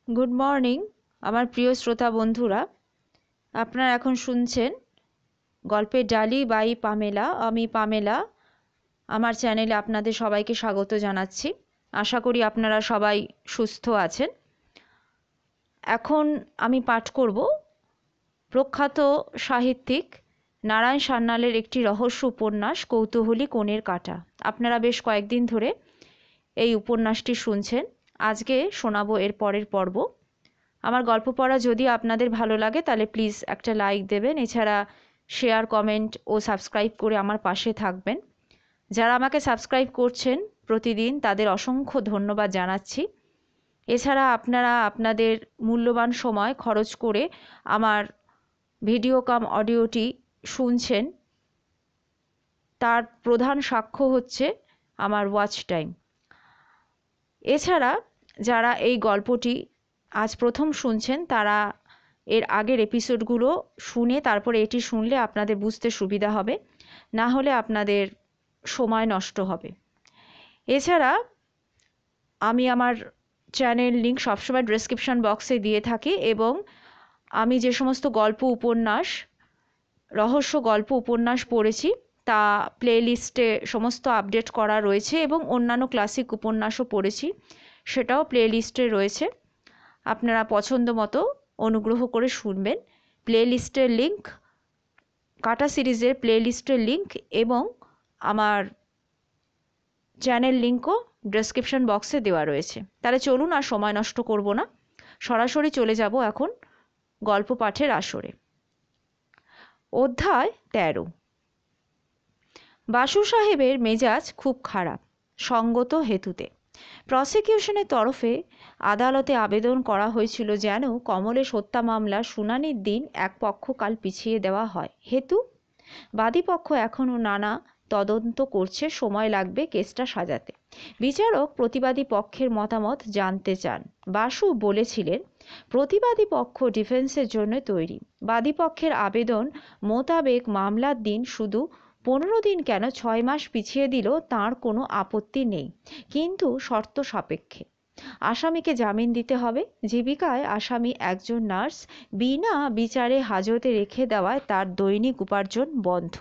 Good morning আমার প্রিয় শ্রোতা বন্ধুরা। আপনারা এখন শুনছেন গল্পের ডালি বাই পামেলা। আমি পামেলা। আমার চ্যানেলে আপনাদের সবাইকে স্বাগত জানাচ্ছি। আশা করি আপনারা সবাই সুস্থ আছেন। এখন আমি পাঠ করব প্রখ্যাত সাহিত্যিক নারায়ণ সান্যালের একটি রহস্য উপন্যাস কৌতূহলী কোণের কাঁটা। আপনারা বেশ কয়েকদিন ধরে এই উপন্যাসটি শুনছেন। আজকে শোনাবো এর পরের পর্ব। আমার গল্প পড়া যদি আপনাদের ভালো লাগে তাহলে প্লিজ একটা লাইক দেবেন, এছাড়া শেয়ার, কমেন্ট ও সাবস্ক্রাইব করে আমার পাশে থাকবেন। যারা আমাকে সাবস্ক্রাইব করছেন প্রতিদিন তাদের অসংখ্য ধন্যবাদ জানাচ্ছি। এছাড়া আপনারা আপনাদের মূল্যবান সময় খরচ করে আমার ভিডিও কাম অডিওটি শুনছেন, তার প্রধান সাক্ষ্য হচ্ছে আমার ওয়াচ টাইম। এছাড়া যারা এই গল্পটি আজ প্রথম শুনছেন তারা এর আগের এপিসোডগুলো শুনে তারপরে এটি শুনলে আপনাদের বুঝতে সুবিধা হবে, না হলে আপনাদের সময় নষ্ট হবে। এছাড়া আমি আমার চ্যানেল লিঙ্ক সবসময় ডেসক্রিপশন বক্সে দিয়ে থাকি, এবং আমি যে সমস্ত রহস্য গল্প উপন্যাস পড়েছি তা প্লেলিস্টে সমস্ত আপডেট করা রয়েছে, এবং অন্যান্য ক্লাসিক উপন্যাসও পড়েছি সেটাও প্লেলিস্টে রয়েছে। আপনারা পছন্দ মতো অনুগ্রহ করে শুনবেন। প্লেলিস্টের লিঙ্ক, কাটা সিরিজের প্লেলিস্টের লিঙ্ক এবং আমার চ্যানেল লিঙ্কও ডেসক্রিপশন বক্সে দেওয়া রয়েছে। তাহলে চলুন, আর সময় নষ্ট করব না, সরাসরি চলে যাব এখন গল্প পাঠের আসরে। অধ্যায় 13। বাসু সাহেবের মেজাজ খুব খারাপ সঙ্গত হেতুতে। প্রসিকিউশনের তরফে আদালতে আবেদন করা হয়েছিল যেন কমলেশ হত্যা মামলার শুনানির দিন এক পক্ষকাল পিছিয়ে দেওয়া হয়। হেতু, বাদীপক্ষ এখনও নানা তদন্ত করছে, সময় লাগবে কেসটা সাজাতে। বিচারক প্রতিবাদী পক্ষের মতামত জানতে চান। বাসু বলেছিলেন প্রতিবাদী পক্ষ ডিফেন্সের জন্য তৈরি। বাদীপক্ষের আবেদন মোতাবেক মামলার দিন শুধু 15 দিন কেন 6 মাস পিছিয়ে দিল তাঁর কোনো আপত্তি নেই, কিন্তু শর্ত সাপেক্ষে। আসামিকে জামিন দিতে হবে। জীবিকায় আসামি একজন নার্স, বিনা বিচারে হাজতে রেখে দেওয়ায় তার দৈনিক উপার্জন বন্ধ।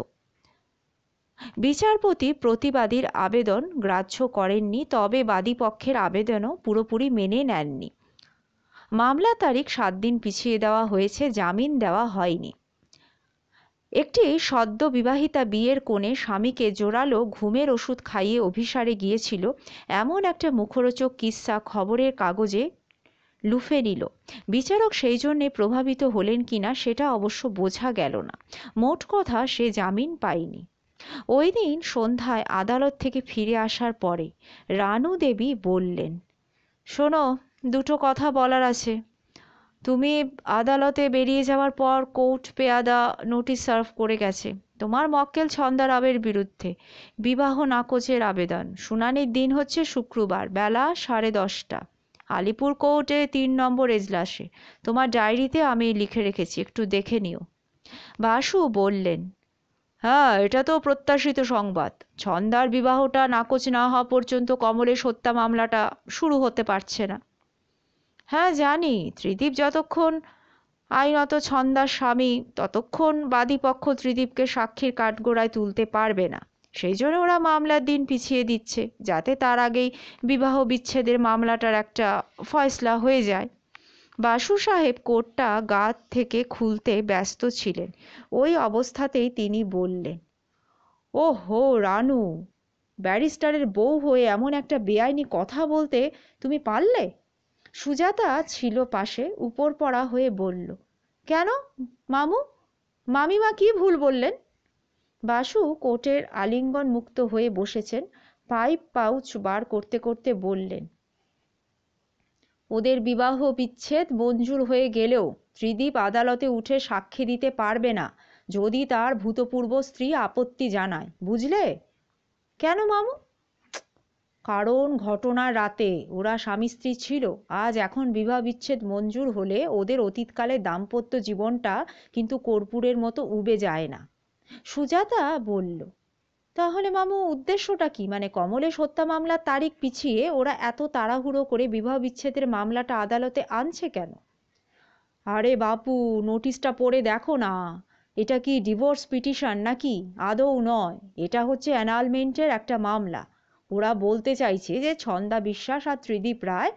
বিচারপতি প্রতিবাদীর আবেদন গ্রাহ্য করেননি, তবে বাদীপক্ষের আবেদনও পুরোপুরি মেনে নেননি। মামলা তারিখ 7 দিন পিছিয়ে দেওয়া হয়েছে, জামিন দেওয়া হয়নি। একটি সদ্য বিবাহিতা বিয়ের কোণে স্বামীকে জোরালো ঘুমের ওষুধ খাইয়ে অভিসারে গিয়েছিল এমন একটা মুখরোচক কিস্সা খবরের কাগজে লুফে নিল। বিচারক সেই জন্যে প্রভাবিত হলেন কিনা সেটা অবশ্য বোঝা গেল না। মোট কথা, সে জামিন পায়নি। ওই দিন সন্ধ্যায় আদালত থেকে ফিরে আসার পরে রানু দেবী বললেন, শোনো, দুটো কথা বলার আছে। তুমি আদালতে বেরিয়ে যাওয়ার পর কোর্ট পেয়াদা নোটিশ সার্ভ করে গেছে তোমার মক্কেল ছন্দারাবের বিরুদ্ধে বিবাহ নাকচের আবেদন। শুনানির দিন হচ্ছে শুক্রবার বেলা 10:30, আলিপুর কোর্টে 3 নম্বর এজলাসে। তোমার ডায়েরিতে আমি লিখে রেখেছি, একটু দেখে নিও। বাসু বললেন, হ্যাঁ, এটা তো প্রত্যাশিত সংবাদ। ছন্দার বিবাহটা নাকচ না হওয়া পর্যন্ত কমলেশ হত্যা মামলাটা শুরু হতে পারছে না। হ্যাঁ জানি, ত্রিদীপ যতক্ষণ আইনত ছন্দার স্বামী ততক্ষণ বাদীপক্ষ ত্রিদীপকে সাক্ষীর কাঠগড়ায় তুলতে পারবে না। সেই জন্য ওরা মামলার দিন পিছিয়ে দিচ্ছে, যাতে তার আগেই বিবাহ বিচ্ছেদের মামলাটার একটা ফয়সলা হয়ে যায়। বাসু সাহেব কোটটা গা থেকে খুলতে ব্যস্ত ছিলেন। ওই অবস্থাতেই তিনি বললেন, ও হো রানু, ব্যারিস্টারের বউ হয়ে এমন একটা বেআইনি কথা বলতে তুমি পারলে? সুজাতা ছিল পাশে, উপর পড়া হয়ে বলল, কেন মামু, মামিমা কি ভুল বললেন? বাসু কোটের আলিঙ্গন মুক্ত হয়ে বসেছেন, পাইপ পাউচ বার করতে করতে বললেন, ওদের বিবাহ বিচ্ছেদ মঞ্জুর হয়ে গেলেও ত্রিদীপ আদালতে উঠে সাক্ষী দিতে পারবে না যদি তার ভূতপূর্ব স্ত্রী আপত্তি জানায়, বুঝলে? কেন মামু? কারণ ঘটনার রাতে ওরা স্বামী স্ত্রী ছিল। আজ এখন বিবাহ বিচ্ছেদ মঞ্জুর হলে ওদের অতীতকালের দাম্পত্য জীবনটা কিন্তু কর্পূরের মতো উবে যায় না। সুজাতা বলল, তাহলে মামু উদ্দেশ্যটা কি? মানে কমলেশ হত্যা মামলার তারিখ পিছিয়ে ওরা এত তাড়াহুড়ো করে বিবাহ বিচ্ছেদের মামলাটা আদালতে আনছে কেন? আরে বাপু, নোটিশটা পড়ে দেখো না। এটা কি ডিভোর্স পিটিশন নাকি? আদৌ নয়, এটা হচ্ছে অ্যানালমেন্টের একটা মামলা। ওরা বলতে চাইছে যে ছন্দা বিশ্বাস আর ত্রিদীপ রায়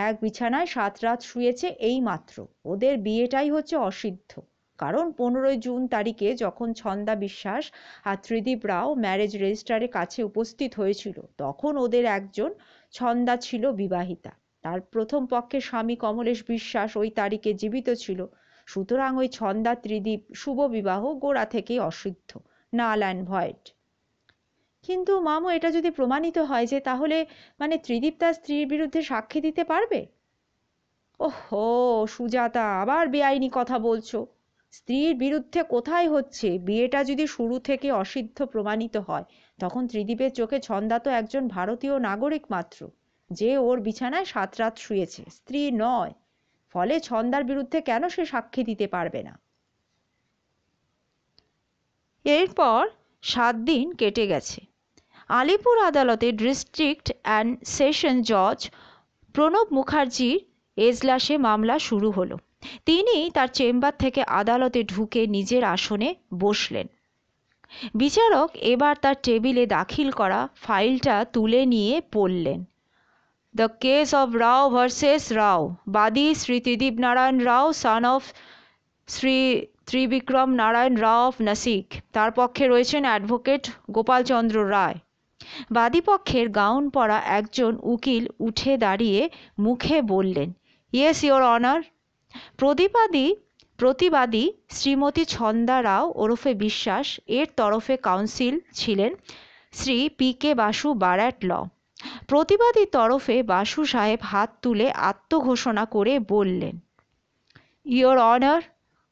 এক বিছানায় 7 রাত শুয়েছে এই মাত্র। ওদের বিয়েটাই হচ্ছে অসিদ্ধ। কারণ 15 জুন তারিখে যখন ছন্দা বিশ্বাস আর ত্রিদীপ রাও ম্যারেজ রেজিস্ট্রারের কাছে উপস্থিত হয়েছিল, তখন ওদের একজন ছন্দা ছিল বিবাহিতা। তার প্রথম পক্ষের স্বামী কমলেশ বিশ্বাস ওই তারিখে জীবিত ছিল। সুতরাং ওই ছন্দা ত্রিদীপ শুভ বিবাহ গোড়া থেকেই অসিদ্ধ, নাল অ্যান্ড ভয়েড। কিন্তু মামু, এটা যদি প্রমাণিত হয় যে, তাহলে মানে ত্রিদীপ তার স্ত্রীর বিরুদ্ধে সাক্ষী দিতে পারবে? ওহো সুজাতা, আবার বেআইনি কথা বলছো। স্ত্রীর বিরুদ্ধে কোথায় হচ্ছে? বিয়েটা যদি শুরু থেকে অসিদ্ধ প্রমাণিত হয়, তখন ত্রিদীপের চোখে ছন্দা তো একজন ভারতীয় নাগরিক মাত্র, যে ওর বিছানায় 7 রাত শুয়েছে, স্ত্রী নয়। ফলে ছন্দার বিরুদ্ধে কেন সে সাক্ষী দিতে পারবে না? এরপর 7 দিন কেটে গেছে। আলিপুর আদালতে ডিস্ট্রিক্ট অ্যান্ড সেশন জজ প্রণব মুখার্জির এজলাসে মামলা শুরু হলো। তিনি তার চেম্বার থেকে আদালতে ঢুকে নিজের আসনে বসলেন। বিচারক এবার তার টেবিলে দাখিল করা ফাইলটা তুলে নিয়ে পড়লেন। The case of Rao versus Rao, বাদী Shri Tridip Narayan Rao, son of Shri Trivikram Narayan Rao of Nashik. তার পক্ষে রয়েছেন অ্যাডভোকেট গোপালচন্দ্র রায়। বাদীপক্ষের গাউন পরা একজন উকিল উঠে দাঁড়িয়ে মুখে বললেন, ইয়েস ইয়োর অনার। প্রতিবাদী শ্রীমতী ছন্দা রাও ওরফে বিশ্বাস এর তরফে কাউন্সিল ছিলেন শ্রী পি কে বাসু বারাট ল। প্রতিবাদী তরফে বাসু সাহেব হাত তুলে আত্মঘোষণা করে বললেন, ইয়োর অনার,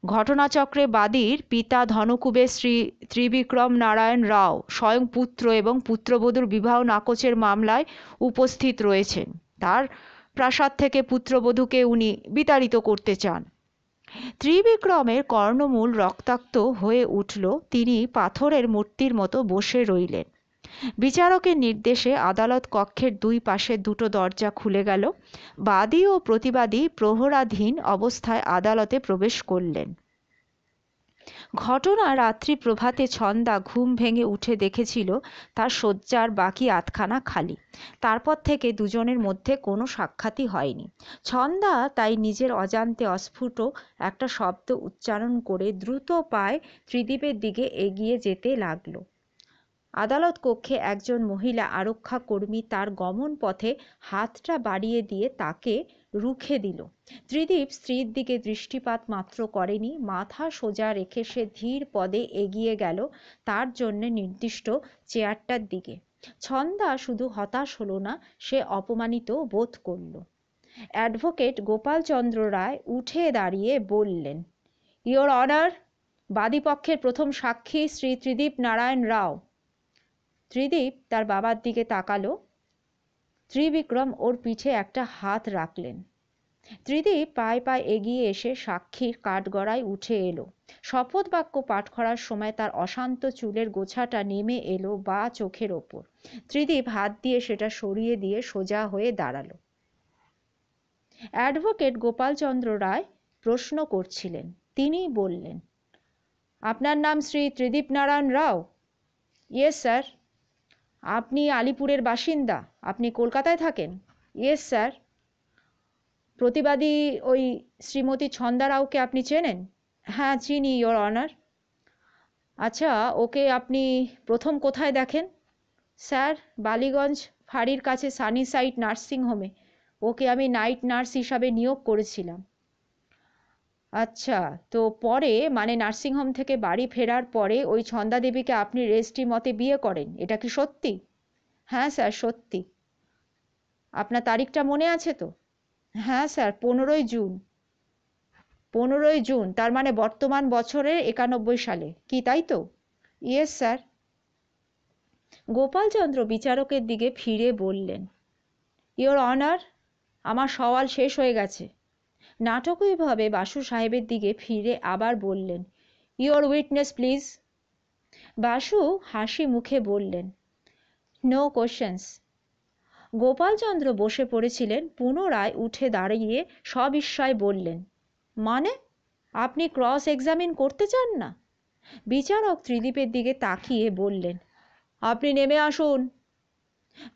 ঘটনাচক্রে বাদীর পিতা ধনকুবের শ্রী ত্রিবিক্রম নারায়ণ রাও স্বয়ং পুত্র এবং পুত্রবধূর বিবাহ নাকচের মামলায় উপস্থিত রয়েছেন। তার প্রাসাদ থেকে পুত্রবধূকে উনি বিতাড়িত করতে চান। ত্রিবিক্রমের কর্ণমূল রক্তাক্ত হয়ে উঠল। তিনি পাথরের মূর্তির মতো বসে রইলেন। বিচারকের নির্দেশে আদালত কক্ষের দুই পাশে দুটো দরজা খুলে গেল। বাদী ও প্রতিবাদী প্রহরাধীন অবস্থায় আদালতে প্রবেশ করলেন। ঘটনা রাত্রি প্রভাতে ছন্দা ঘুম ভেঙে উঠে দেখেছিল তার শয্যার বাকি আধখানা খালি। তারপর থেকে দুজনের মধ্যে কোনো সাক্ষাৎই হয়নি। ছন্দা তাই নিজের অজান্তে অস্ফুট একটা শব্দ উচ্চারণ করে দ্রুত পায়ে ত্রিদীপের দিকে এগিয়ে যেতে লাগলো। আদালত কক্ষে একজন মহিলা আরক্ষা কর্মী তার গমন পথে হাতটা বাড়িয়ে দিয়ে তাকে রুখে দিল। ত্রিদীপ স্ত্রীর দিকে দৃষ্টিপাত মাত্র করেনি। মাথা সোজা রেখে সে ধীর পদে এগিয়ে গেল তার জন্য নির্দিষ্ট চেয়ারটার দিকে। ছন্দা শুধু হতাশ হলো না, সে অপমানিত বোধ করল। অ্যাডভোকেট গোপালচন্দ্র রায় উঠে দাঁড়িয়ে বললেন, ইয়োর অনার, বাদীপক্ষের প্রথম সাক্ষী শ্রী ত্রিদীপ নারায়ণ রাও। ত্রিদীপ তার বাবার দিকে তাকালো। ত্রিবিক্রম ওর পিঠে একটা হাত রাখলেন। ত্রিদীপ পায়ে পায়ে এগিয়ে এসে সাক্ষীর কাঠগড়ায় উঠে এলো। শপথ বাক্য পাঠ করার সময় তার অশান্ত চুলের গোছাটা নেমে এলো বা চোখের ওপর। ত্রিদীপ হাত দিয়ে সেটা সরিয়ে দিয়ে সোজা হয়ে দাঁড়ালো। অ্যাডভোকেট গোপালচন্দ্র রায় প্রশ্ন করছিলেন। তিনি বললেন, আপনার নাম শ্রী ত্রিদীপ নারায়ণ রাও? Yes sir. আপনি আলিপুরের বাসিন্দা? আপনি কলকাতায় থাকেন? Yes sir. প্রতিবাদী ওই শ্রীমতী ছন্দা রাওকে আপনি চেনেন? হ্যাঁ চিনি ইয়োর অনার। আচ্ছা, ওকে আপনি প্রথম কোথায় দেখেন? স্যার, বালিগঞ্জ ফাঁড়ির কাছে সানিসাইড নার্সিংহোমে। ওকে আমি নাইট নার্স হিসাবে নিয়োগ করেছিলাম। আচ্ছা, তো পরে মানে নার্সিংহোম থেকে বাড়ি ফেরার পরে ওই ছন্দা দেবীকে আপনি রেজিস্ট্রি মতে বিয়ে করেন, এটা কি সত্যি? হ্যাঁ স্যার, সত্যি। আপনার তারিখটা মনে আছে তো? হ্যাঁ স্যার, 15 জুন। 15 জুন, তার মানে বর্তমান বছরের 91 সালে, কি তাই তো? Yes sir. গোপালচন্দ্র বিচারকের দিকে ফিরে বললেন, ইয়োর অনার, আমার সওয়াল শেষ হয়ে গেছে। নাটকীয়ভাবে বাসু সাহেবের দিকে ফিরে আবার বললেন, ইয়োর উইটনেস প্লিজ। বাসু হাসি মুখে বললেন, নো কোশ্চেন্স। গোপালচন্দ্র বসে পড়েছিলেন, পুনরায় উঠে দাঁড়িয়ে সবিস্ময়ে বললেন, মানে আপনি ক্রস এক্সামিন করতে চান না? বিচারক ত্রিদীপের দিকে তাকিয়ে বললেন, আপনি নেমে আসুন।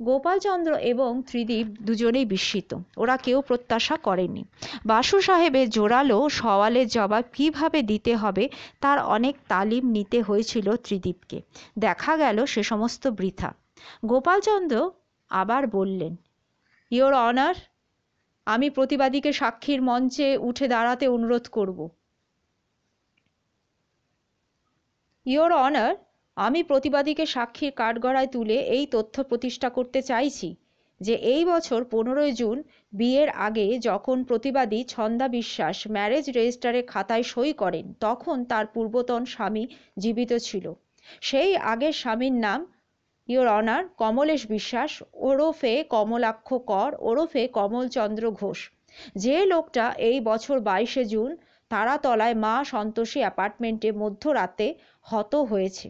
গোপালচন্দ্র এবং ত্রিদীপ দুজনেই বিস্মিত। ওরা কেউ প্রত্যাশা করেনি বাসু সাহেবের জোরালো সওয়ালের জবাব কিভাবে দিতে হবে তার অনেক তালিম নিতে হয়েছিল ত্রিদীপকে। দেখা গেল সে সমস্ত বৃথা। গোপালচন্দ্র আবার বললেন, ইয়োর অনার, আমি প্রতিবাদীকে সাক্ষীর মঞ্চে উঠে দাঁড়াতে অনুরোধ করব। ইয়োর অনার, আমি প্রতিবাদীকে সাক্ষীর কাঠগড়ায় তুলে এই তথ্য প্রতিষ্ঠা করতে চাইছি যে এই বছর 15 জুন বিয়ের আগে যখন প্রতিবাদী ছন্দা বিশ্বাস ম্যারেজ রেজিস্টারে খাতায় সই করেন তখন তার পূর্বতন স্বামী জীবিত ছিল। সেই আগের স্বামীর নাম, ইয়োর অনার, কমলেশ বিশ্বাস ওরফে কমলাক্ষ কর ওরফে কমলচন্দ্র ঘোষ। যে লোকটা এই বছর 22 জুন তারাতলায় মা সন্তোষী অ্যাপার্টমেন্টে মধ্যরাতে হত হয়েছে।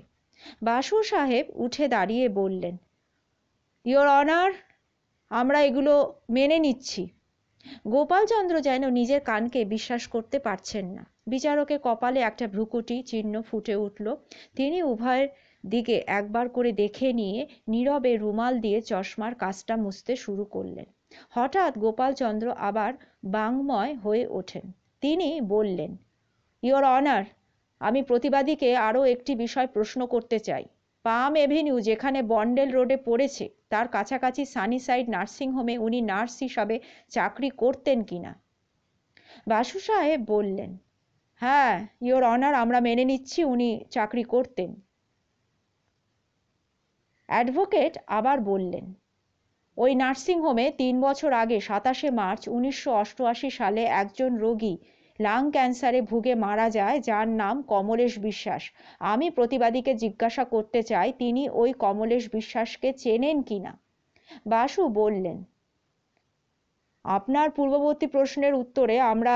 বাসু সাহেব উঠে দাঁড়িয়ে বললেন, ইয়োর অনার, আমরা এগুলো মেনে নিচ্ছি। গোপালচন্দ্র যেন নিজের কানকে বিশ্বাস করতে পারছেন না। বিচারকের কপালে একটা ভ্রুকুটি চিহ্ন ফুটে উঠল। তিনি উভয়ের দিকে একবার করে দেখে নিয়ে নীরবে রুমাল দিয়ে চশমার কাজটা মুছতে শুরু করলেন। হঠাৎ গোপালচন্দ্র আবার বাংময় হয়ে ওঠেন। তিনি বললেন, ইয়োর অনার, আমি প্রতিবাদীকে আরও একটি বিষয় প্রশ্ন করতে চাই। পাম এভিনিউ যেখানে বন্ডেল রোডে পড়েছে তার কাছাকাছি সানিসাইড নার্সিংহোমে উনি নার্স হিসাবে চাকরি করতেন কিনা? বাসু সাহেব বললেন, হ্যাঁ ইয়োর অনার, আমরা মেনে নিচ্ছি উনি চাকরি করতেন। অ্যাডভোকেট আবার বললেন, ওই নার্সিংহোমে 3 বছর আগে 27 মার্চ 1988 সালে একজন রোগী লাং ক্যান্সারে ভুগে মারা যায় যার নাম কমলেশ বিশ্বাস। আমি প্রতিবাদীকে জিজ্ঞাসা করতে চাই তিনি ওই কমলেশ বিশ্বাসকে চেনেন কিনা? বাসু বললেন, আপনার পূর্ববর্তী প্রশ্নের উত্তরে আমরা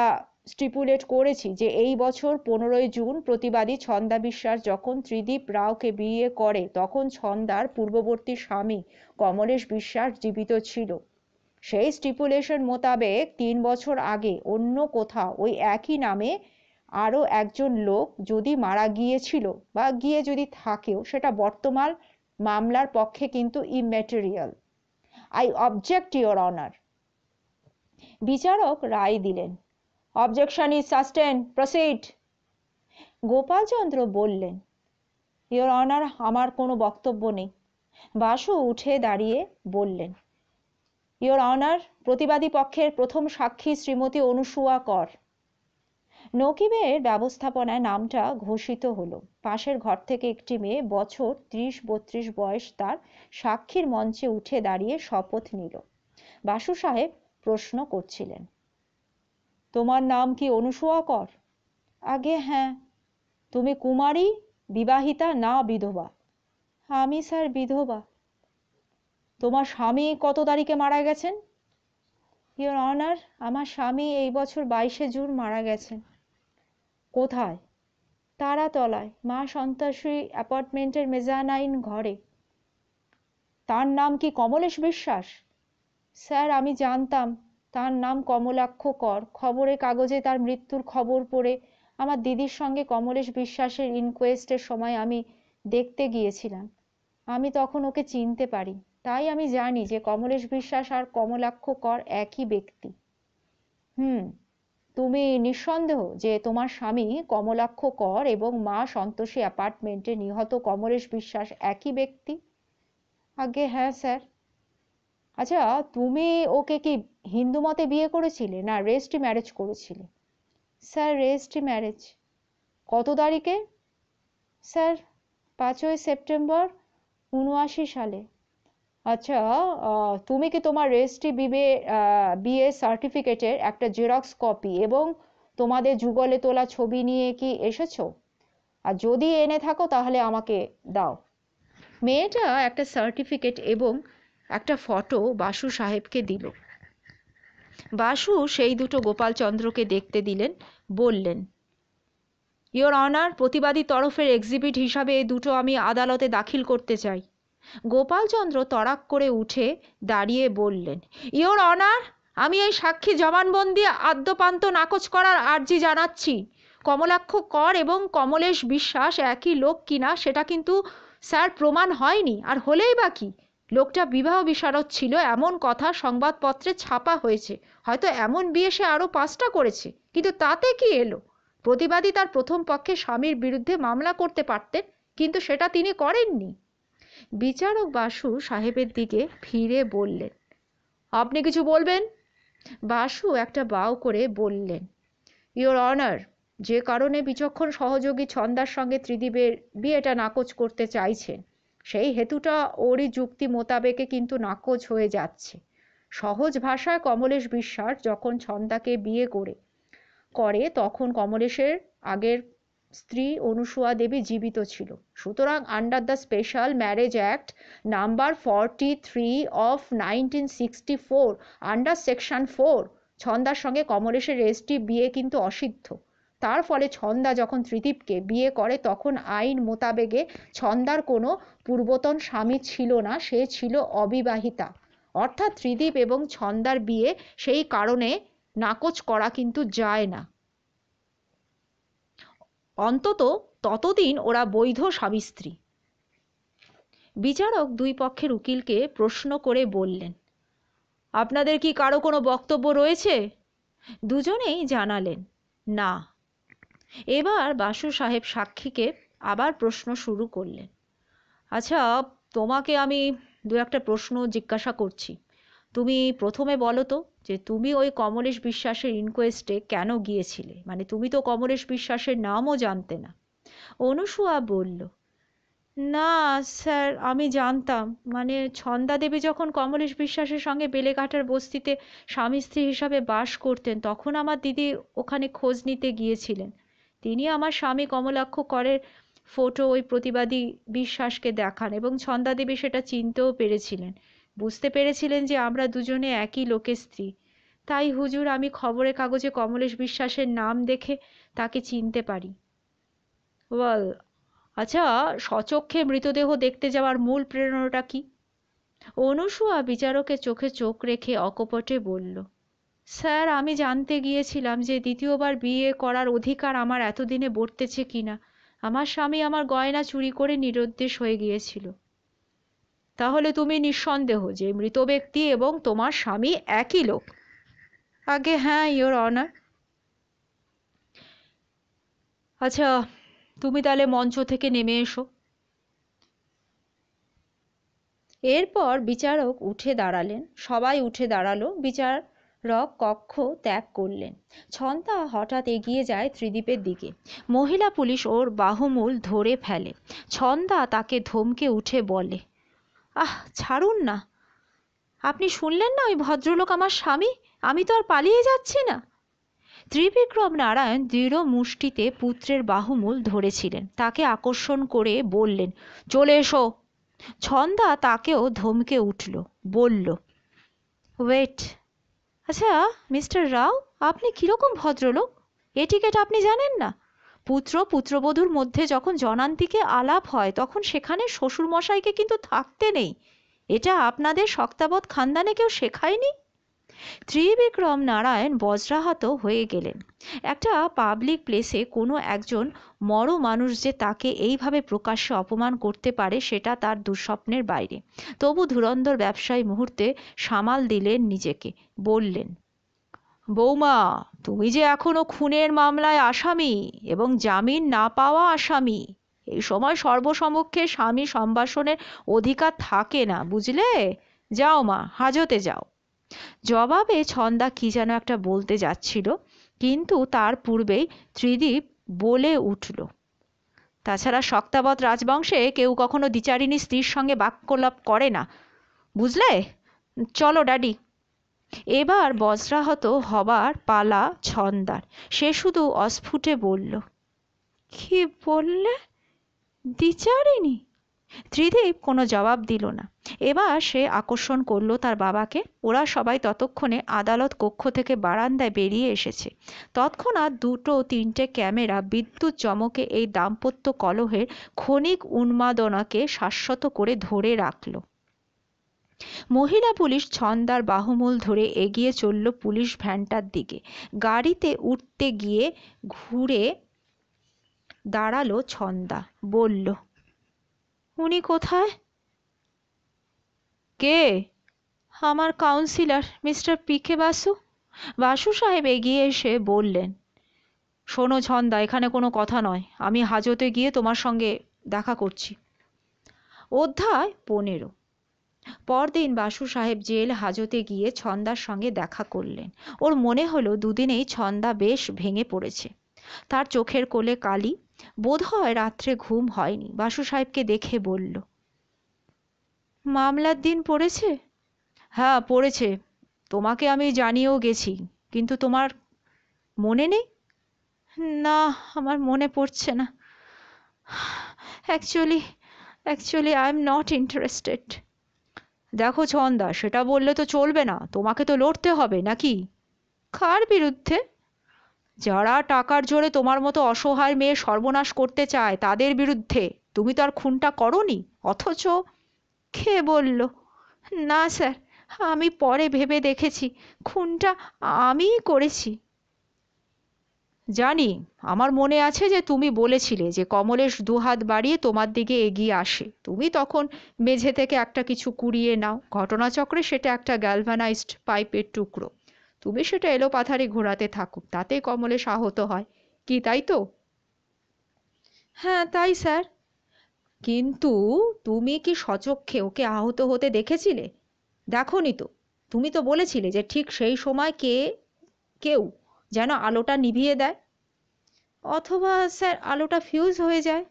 স্টিপুলেট করেছি যে এই বছর 15 জুন প্রতিবাদী ছন্দা বিশ্বাস যখন ত্রিদীপ রাওকে বিয়ে করে তখন ছন্দার পূর্ববর্তী স্বামী কমলেশ বিশ্বাস জীবিত ছিল। সেই স্টিপুলেশন মোতাবেক 3 বছর আগে অন্য কোথাও ওই একই নামে আরও একজন লোক যদি মারা গিয়েছিল বা গিয়ে যদি থাকেও সেটা বর্তমান মামলার পক্ষে কিন্তু immaterial. I object your honour. বিচারক রায় দিলেন, objection is sustain, proceed. Gopalchandra বললেন, ইয়োর অনার, আমার কোনো বক্তব্য নেই। বাসু উঠে দাঁড়িয়ে বললেন, ইয়োর অনার, প্রতিবাদী পক্ষের প্রথম সাক্ষী শ্রীমতী অনুসুয়া কর। নকিবের ব্যবস্থাপনায় নামটা ঘোষিত হলো। পাশের ঘর থেকে একটি মেয়ে, বছর 30-32 বয়স, তার সাক্ষীর মঞ্চে উঠে দাঁড়িয়ে শপথ নিল। বাসু সাহেব প্রশ্ন করছিলেন, তোমার নাম কি অনুসুয়া কর? আগে হ্যাঁ। তুমি কুমারী, বিবাহিতা না বিধবা? আমি স্যার বিধবা। তোমার স্বামী কত তারিখে মারা গেছেন? ইয়োর অনার, আমার স্বামী এই বছর 22 জুন মারা গেছেন। কোথায়? তারাতলায় মা সন্তোষী অ্যাপার্টমেন্টের মেজানাইন ঘরে। তার নাম কি কমলেশ বিশ্বাস? স্যার আমি জানতাম তার নাম কমলাক্ষ কর। খবরের কাগজে তার মৃত্যুর খবর পড়ে আমার দিদির সঙ্গে কমলেশ বিশ্বাসের ইনকোয়েস্টের সময় আমি দেখতে গিয়েছিলাম। আমি তখন ওকে চিনতে পারি, তাই আমি জানি যে কমলেশ বিশ্বাস আর কমলাক্ষ কর একই ব্যক্তি। তুমি নিঃসন্দেহ যে তোমার স্বামী কমলাক্ষ কর এবং মা সন্তোষী অ্যাপার্টমেন্টে নিহত কমলেশ বিশ্বাস একই ব্যক্তি? আগে হ্যাঁ স্যার। আচ্ছা, তুমি ওকে কি হিন্দু মতে বিয়ে করেছিলে না রেজিস্ট্রি ম্যারেজ করেছিলে? Sir registry marriage. কত তারিখে? স্যার 5ই সেপ্টেম্বর 79 সালে। আচ্ছা, তুমি কি তোমার রেজিস্ট্রি বিয়ে সার্টিফিকেটের একটা জেরক্স কপি এবং তোমাদের যুগলে তোলা ছবি নিয়ে কি এসেছো? আর যদি এনে থাকো তাহলে আমাকে দাও। মেয়েটা একটা সার্টিফিকেট এবং একটা ফটো বাসু সাহেবকে দিল। বাসু সেই দুটো গোপালচন্দ্রকে দেখতে দিলেন, বললেন, ইওর অনার, প্রতিবাদী তরফের এক্সিবিট হিসাবে এই দুটো আমি আদালতে দাখিল করতে চাই। গোপালচন্দ্র তড়াক করে উঠে দাঁড়িয়ে বললেন, ইওর অনার, আমি এই সাক্ষী জবানবন্দি আদ্যপান্ত নাকচ করার আর্জি জানাচ্ছি। কমলাক্ষ কর এবং কমলেশ বিশ্বাস একই লোক কিনা সেটা কিন্তু স্যার প্রমাণ হয়নি, আর হলেই বা কি? লোকটা বিবাহ বিশারদ ছিল এমন কথা সংবাদপত্রে ছাপা হয়েছে। হয়তো এমন বিয়ে সে আরও 5টা করেছে, কিন্তু তাতে কি এলো? প্রতিবাদী তার প্রথম পক্ষে স্বামীর বিরুদ্ধে মামলা করতে পারতেন, কিন্তু সেটা তিনি করেননি। বিচারক বাসু সাহেবের দিকে ফিরে বললেন, আপনি কিছু বলবেন? বাসু একটা বাউ করে বললেন, ইওর অনার, যে কারণে বিচক্ষণ সহযোগী ছন্দার সঙ্গে ত্রিদীপের বিয়েটা নাকচ করতে চাইছেন, সেই হেতুটা ওরই যুক্তি মোতাবেকে কিন্তু নাকচ হয়ে যাচ্ছে। সহজ ভাষায় কমলেশ বিশ্বাস যখন ছন্দাকে বিয়ে করে তখন কমলেশের আগের স্ত্রী অনুসুয়া দেবী জীবিত ছিল। সুতরাং under the special marriage act number 43 of 1964 under section 4 ছন্দার সঙ্গে কমলেশের রেজিস্ট্রি বিয়ে কিন্তু অসিদ্ধ। তার ফলে ছন্দা যখন ত্রিদীপকে বিয়ে করে তখন আইন মোতাবেকে ছন্দার কোনো পূর্বতন স্বামী ছিল না, সে ছিল অবিবাহিতা। অর্থাৎ ত্রিদীপ এবং ছন্দার বিয়ে সেই কারণে নাকচ করা কিন্তু যায় না। অন্তত ততদিন ওরা বৈধ স্বামী স্ত্রী। বিচারক দুই পক্ষের উকিলকে প্রশ্ন করে বললেন, আপনাদের কি কারো কোনো বক্তব্য রয়েছে? দুজনেই জানালেন না। এবার বাসু সাহেব সাক্ষীকে আবার প্রশ্ন শুরু করলেন, আচ্ছা, তোমাকে আমি দু একটা প্রশ্ন জিজ্ঞাসা করছি। তুমি প্রথমে বলো তো যে তুমি ওই কমলেশ বিশ্বাসের ইনকোয়েস্টে কেন গিয়েছিলে? মানে তুমি তো কমলেশ বিশ্বাসের নামও জানতে না। অনুসুয়া বলল, না স্যার, আমি জানতাম। মানে ছন্দা দেবী যখন কমলেশ বিশ্বাসের সঙ্গে বেলেঘাটার বস্তিতে স্বামী স্ত্রী হিসাবে বাস করতেন, তখন আমার দিদি ওখানে খোঁজ নিতে গিয়েছিলেন। তিনি আমার স্বামী কমলাক্ষ করের ফটো ওই প্রতিবাদী বিশ্বাসকে দেখান এবং ছন্দা দেবী সেটা চিনতেও পেরেছিলেন, বুঝতে পেরেছিলেন যে আমরা দুজনে একই লোকের স্ত্রী। তাই হুজুর, আমি খবরের কাগজে কমলেশ বিশ্বাসের নাম দেখে তাকে চিনতে পারি। ওয়েল, আচ্ছা, স্বচক্ষে মৃতদেহ দেখতে যাওয়ার মূল প্রেরণাটা কি? অনুসুয়া বিচারকের চোখে চোখ রেখে অকপটে বলল, স্যার, আমি জানতে গিয়েছিলাম যে দ্বিতীয়বার বিয়ে করার অধিকার আমার এতদিনে বর্তেছে কিনা। আমার স্বামী আমার গয়না চুরি করে নিরুদ্দেশ হয়ে গিয়েছিল। তাহলে তুমি নিঃসন্দেহ যে মৃত ব্যক্তি এবং তোমার স্বামী একই লোক? আগে হ্যাঁ, ইওর অনার। আচ্ছা, তুমি তাহলে মঞ্চ থেকে নেমে এসো। এরপর বিচারক উঠে দাঁড়ালেন, সবাই উঠে দাঁড়ালো। বিচারক কক্ষ ত্যাগ করলেন। ছন্দা হঠাৎ এগিয়ে যায় ত্রিদীপের দিকে। মহিলা পুলিশ ওর বাহুমূল ধরে ফেলে। ছন্দা তাকে ধমকে উঠে বলে, আহ, ছাড়ুন না। আপনি শুনলেন না ওই ভদ্রলোক আমার স্বামী? আমি তো আর পালিয়ে যাচ্ছি না। ত্রিবিক্রম নারায়ণ দৃঢ় মুষ্টিতে পুত্রের বাহুমূল ধরেছিলেন। তাকে আকর্ষণ করে বললেন, চলে এসো। ছন্দা তাকেও ধমকে উঠল, বলল, ওয়েট। আচ্ছা মিস্টার রাও, আপনি কিরকম ভদ্রলোক? এটিকেট আপনি জানেন না? পুত্রবধূর মধ্যে যখন জনান্তিকে আলাপ হয় তখন সেখানে শ্বশুরমশাইকে কিন্তু থাকতে নেই। এটা আপনাদের শক্তাবৎ খানদানে কেউ শেখায়নি? ত্রিবিক্রম নারায়ণ বজ্রাহত হয়ে গেলেন। একটা পাবলিক প্লেসে কোনো একজন মর মানুষ যে তাকে এইভাবে প্রকাশ্যে অপমান করতে পারে সেটা তার দুঃস্বপ্নের বাইরে। তবু ধুরন্ধর ব্যবসায়ী মুহূর্তে সামাল দিলেন নিজেকে, বললেন, বৌমা, তুমি যে এখনো খুনের মামলায় আসামি এবং জামিন না পাওয়া আসামি। এই সময় সর্বসমক্ষে স্বামী সম্ভাষণের অধিকার থাকে না, বুঝলে? যাও মা, হাজতে যাও। জবাবে ছন্দা কি যেন একটা বলতে যাচ্ছিল, কিন্তু তার পূর্বেই ত্রিদীপ বলে উঠল, তাছাড়া শক্তাবৎ রাজবংশে কেউ কখনো দ্বিচারিণী স্ত্রীর সঙ্গে বাক্যলাপ করে না, বুঝলে? চলো ড্যাডি। এবার বজ্রাহত হবার পালা ছন্দার। সে শুধু অস্ফুটে বলল, কি বললে? দ্বিচারিণী? ত্রিদীপ কোনো জবাব দিল না। এবার সে আকর্ষণ করলো তার বাবাকে। ওরা সবাই ততক্ষণে আদালত কক্ষ থেকে বারান্দায় বেরিয়ে এসেছে। তৎক্ষণাৎ দুটো তিনটে ক্যামেরা বিদ্যুৎ চমকে এই দাম্পত্য কলহের ক্ষণিক উন্মাদনাকে শাশ্বত করে ধরে রাখল। মহিলা পুলিশ ছন্দার বাহুমূল ধরে এগিয়ে চলল পুলিশ ভ্যানটার দিকে। গাড়িতে উঠতে গিয়ে ঘুরে দাঁড়ালো ছন্দা, বলল, উনি কোথায়? কে? আমার councillor mister PK. Basu. Basu সাহেব এগিয়ে এসে বললেন, শোনো ছন্দা, এখানে কোনো কথা নয়, আমি হাজতে গিয়ে তোমার সঙ্গে দেখা করছি। অধ্যায় 15। পরদিন বাসু সাহেব জেল হাজতে গিয়ে ছন্দার সঙ্গে দেখা করলেন। ওর মনে হলো দুদিনেই ছন্দা বেশ ভেঙে পড়েছে। তার চোখের কোলে কালি, বোধহয় রাত্রে ঘুম হয়নি। বাসু সাহেবকে দেখে বলল, মামলার দিন পড়েছে? হ্যাঁ পড়েছে, তোমাকে আমি জানিয়েও গেছি, কিন্তু তোমার মনে নেই? না, আমার মনে পড়ছে না। Actually I am not interested. দেখো ছন্দা, সেটা বললে তো চলবে না, তোমাকে তো লড়তে হবে নাকি? কার বিরুদ্ধে? যারা টাকার জোরে তোমার মতো অসহায় মেয়ে সর্বনাশ করতে চায় তাদের বিরুদ্ধে। তুমি তো আর খুনটা করনি, অথচ। কে বলল? না স্যার, আমি পরে ভেবে দেখেছি খুনটা আমিই করেছি। জানি, আমার মনে আছে যে তুমি বলেছিলে যে কমলেশ দুহাত বাড়িয়ে তোমার দিকে এগিয়ে আসে, তুমি তখন মেঝে থেকে একটা কিছু কুড়িয়ে নাও। ঘটনাচক্রে সেটা একটা গ্যালভানাইজড পাইপের টুকরো। তুমি সেটা এলোপাথারি ঘোরাতে থাকো, তাতে কমলেশ আহত হয়। কি তাই তো? হ্যাঁ তাই স্যার। কিন্তু তুমি কি সচক্ষে ওকে আহত হতে দেখেছিলে? দেখোনি তো। তুমি তো বলেছিলে যে ঠিক সেই সময় কেউ যেন আলোটা নিভিয়ে দেয়, অথবা স্যার আলোটা ফিউজ হয়ে যায়।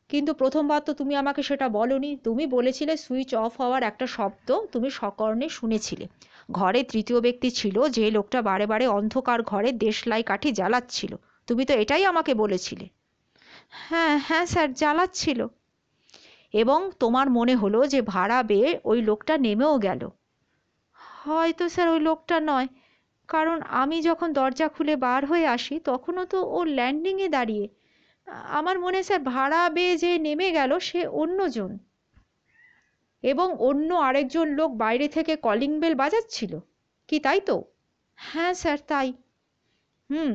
কিন্তু প্রথমবার তো তুমি আমাকে সেটা বলনি। তুমি বলেছিলে সুইচ অফ হওয়ার একটা শব্দ তুমি সকর্ণে শুনেছিলে। ঘরে তৃতীয় ব্যক্তি ছিল, যে লোকটা বারে বারে অন্ধকার ঘরে দেশলাই কাঠি জ্বালাচ্ছিল। তুমি তো এটাই আমাকে বলেছিলে। হ্যাঁ হ্যাঁ স্যার, জ্বালাচ্ছিল। এবং তোমার মনে হলো যে ভাড়া বেয়ে ওই লোকটা নেমেও গেল। হয়তো স্যার ওই লোকটা নয়, কারণ আমি যখন দরজা খুলে বার হয়ে আসি তখনও তো ও ল্যান্ডিংয়ে দাঁড়িয়ে। আমার মনে স্যার ভাড়া বেয়ে যে নেমে গেল সে অন্যজন, এবং অন্য আরেকজন লোক বাইরে থেকে কলিং বেল বাজাচ্ছিল। কি তাই তো? হ্যাঁ স্যার তাই। হুম,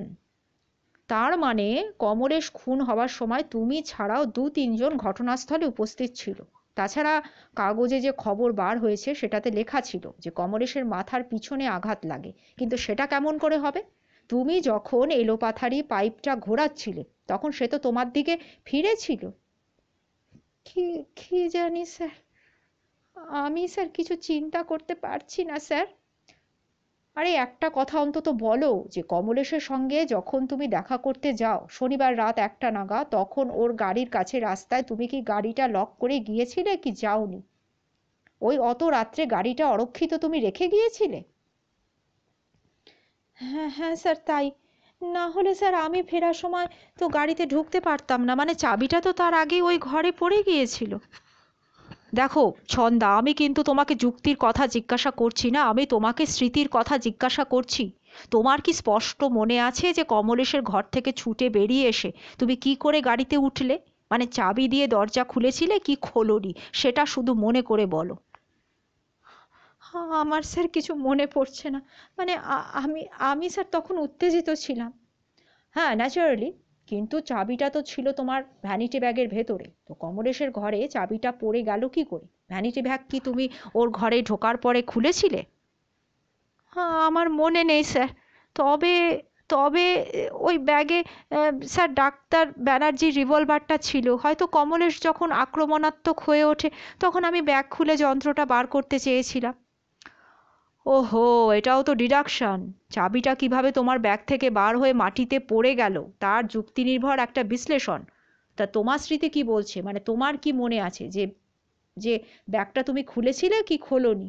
তার মানে কমলেশ খুন হওয়ার সময় তুমি ছাড়াও 2-3 জন ঘটনাস্থলে উপস্থিত ছিল। তাছাড়া কাগজে যে খবর বার হয়েছে সেটাতে লেখা ছিল যে কমলেশের মাথার পিছনে আঘাত লাগে, কিন্তু সেটা কেমন করে হবে? তুমি যখন এলোপাথারি পাইপটা ঘোরাচ্ছিলে তখন সে তো তোমার দিকে ফিরেছিল। কি কি জানি স্যার, আমি স্যার কিছু চিন্তা করতে পারছি না স্যার। আরে একটা কথা অন্তত বলো, যে কমলেশের সঙ্গে যখন তুমি দেখা করতে যাও শনিবার রাত 1টা নাগাদ, তখন ওর গাড়ির কাছে রাস্তায় তুমি কি গাড়িটা লক করে গিয়েছিলে কি যাওনি? ওই অত রাত্রে গাড়িটা অরক্ষিত তুমি রেখে গিয়েছিলে? হ্যাঁ হ্যাঁ স্যার তাই। না হলে স্যার আমি ফেরার সময় তো গাড়িতে ঢুকতে পারতাম না, মানে চাবিটা তো তার আগে ওই ঘরে পড়ে গিয়েছিল। দেখো ছন্দা, আমি কিন্তু তোমাকে যুক্তির কথা জিজ্ঞাসা করছি না, আমি তোমাকে স্মৃতির কথা জিজ্ঞাসা করছি। তোমার কি স্পষ্ট মনে আছে যে কমলেশের ঘর থেকে ছুটে বেরিয়ে এসে তুমি কি করে গাড়িতে উঠলে? মানে চাবি দিয়ে দরজা খুলেছিলে কি খোলোনি, সেটা শুধু মনে করে বলো। আমার স্যার কিছু মনে পড়ছে না। মানে আমি আমি স্যার তখন উত্তেজিত ছিলাম। হ্যাঁ ন্যাচারালি, কিন্তু চাবিটা তো ছিল তোমার ভ্যানিটি ব্যাগের ভেতরে, তো কমলেশের ঘরে চাবিটা পড়ে গেল কি করে? ভ্যানিটি ব্যাগ কি তুমি ওর ঘরে ঢোকার পরে খুলেছিলে? হ্যাঁ আমার মনে নেই স্যার। তবে তবে ওই ব্যাগে স্যার ডাক্তার ব্যানার্জির রিভলভারটা ছিল। হয়তো কমলেশ যখন আক্রমণাত্মক হয়ে ওঠে তখন আমি ব্যাগ খুলে যন্ত্রটা বার করতে চেয়েছিলাম। ওহো, এটাও তো ডিডাকশন। চাবিটা কিভাবে তোমার ব্যাগ থেকে বার হয়ে মাটিতে পড়ে গেল তার যুক্তিনির্ভর একটা বিশ্লেষণ। তা তোমার স্মৃতি কি বলছে? মানে তোমার কি মনে আছে যে যে ব্যাগটা তুমি খুলেছিলে কি খোলোনি?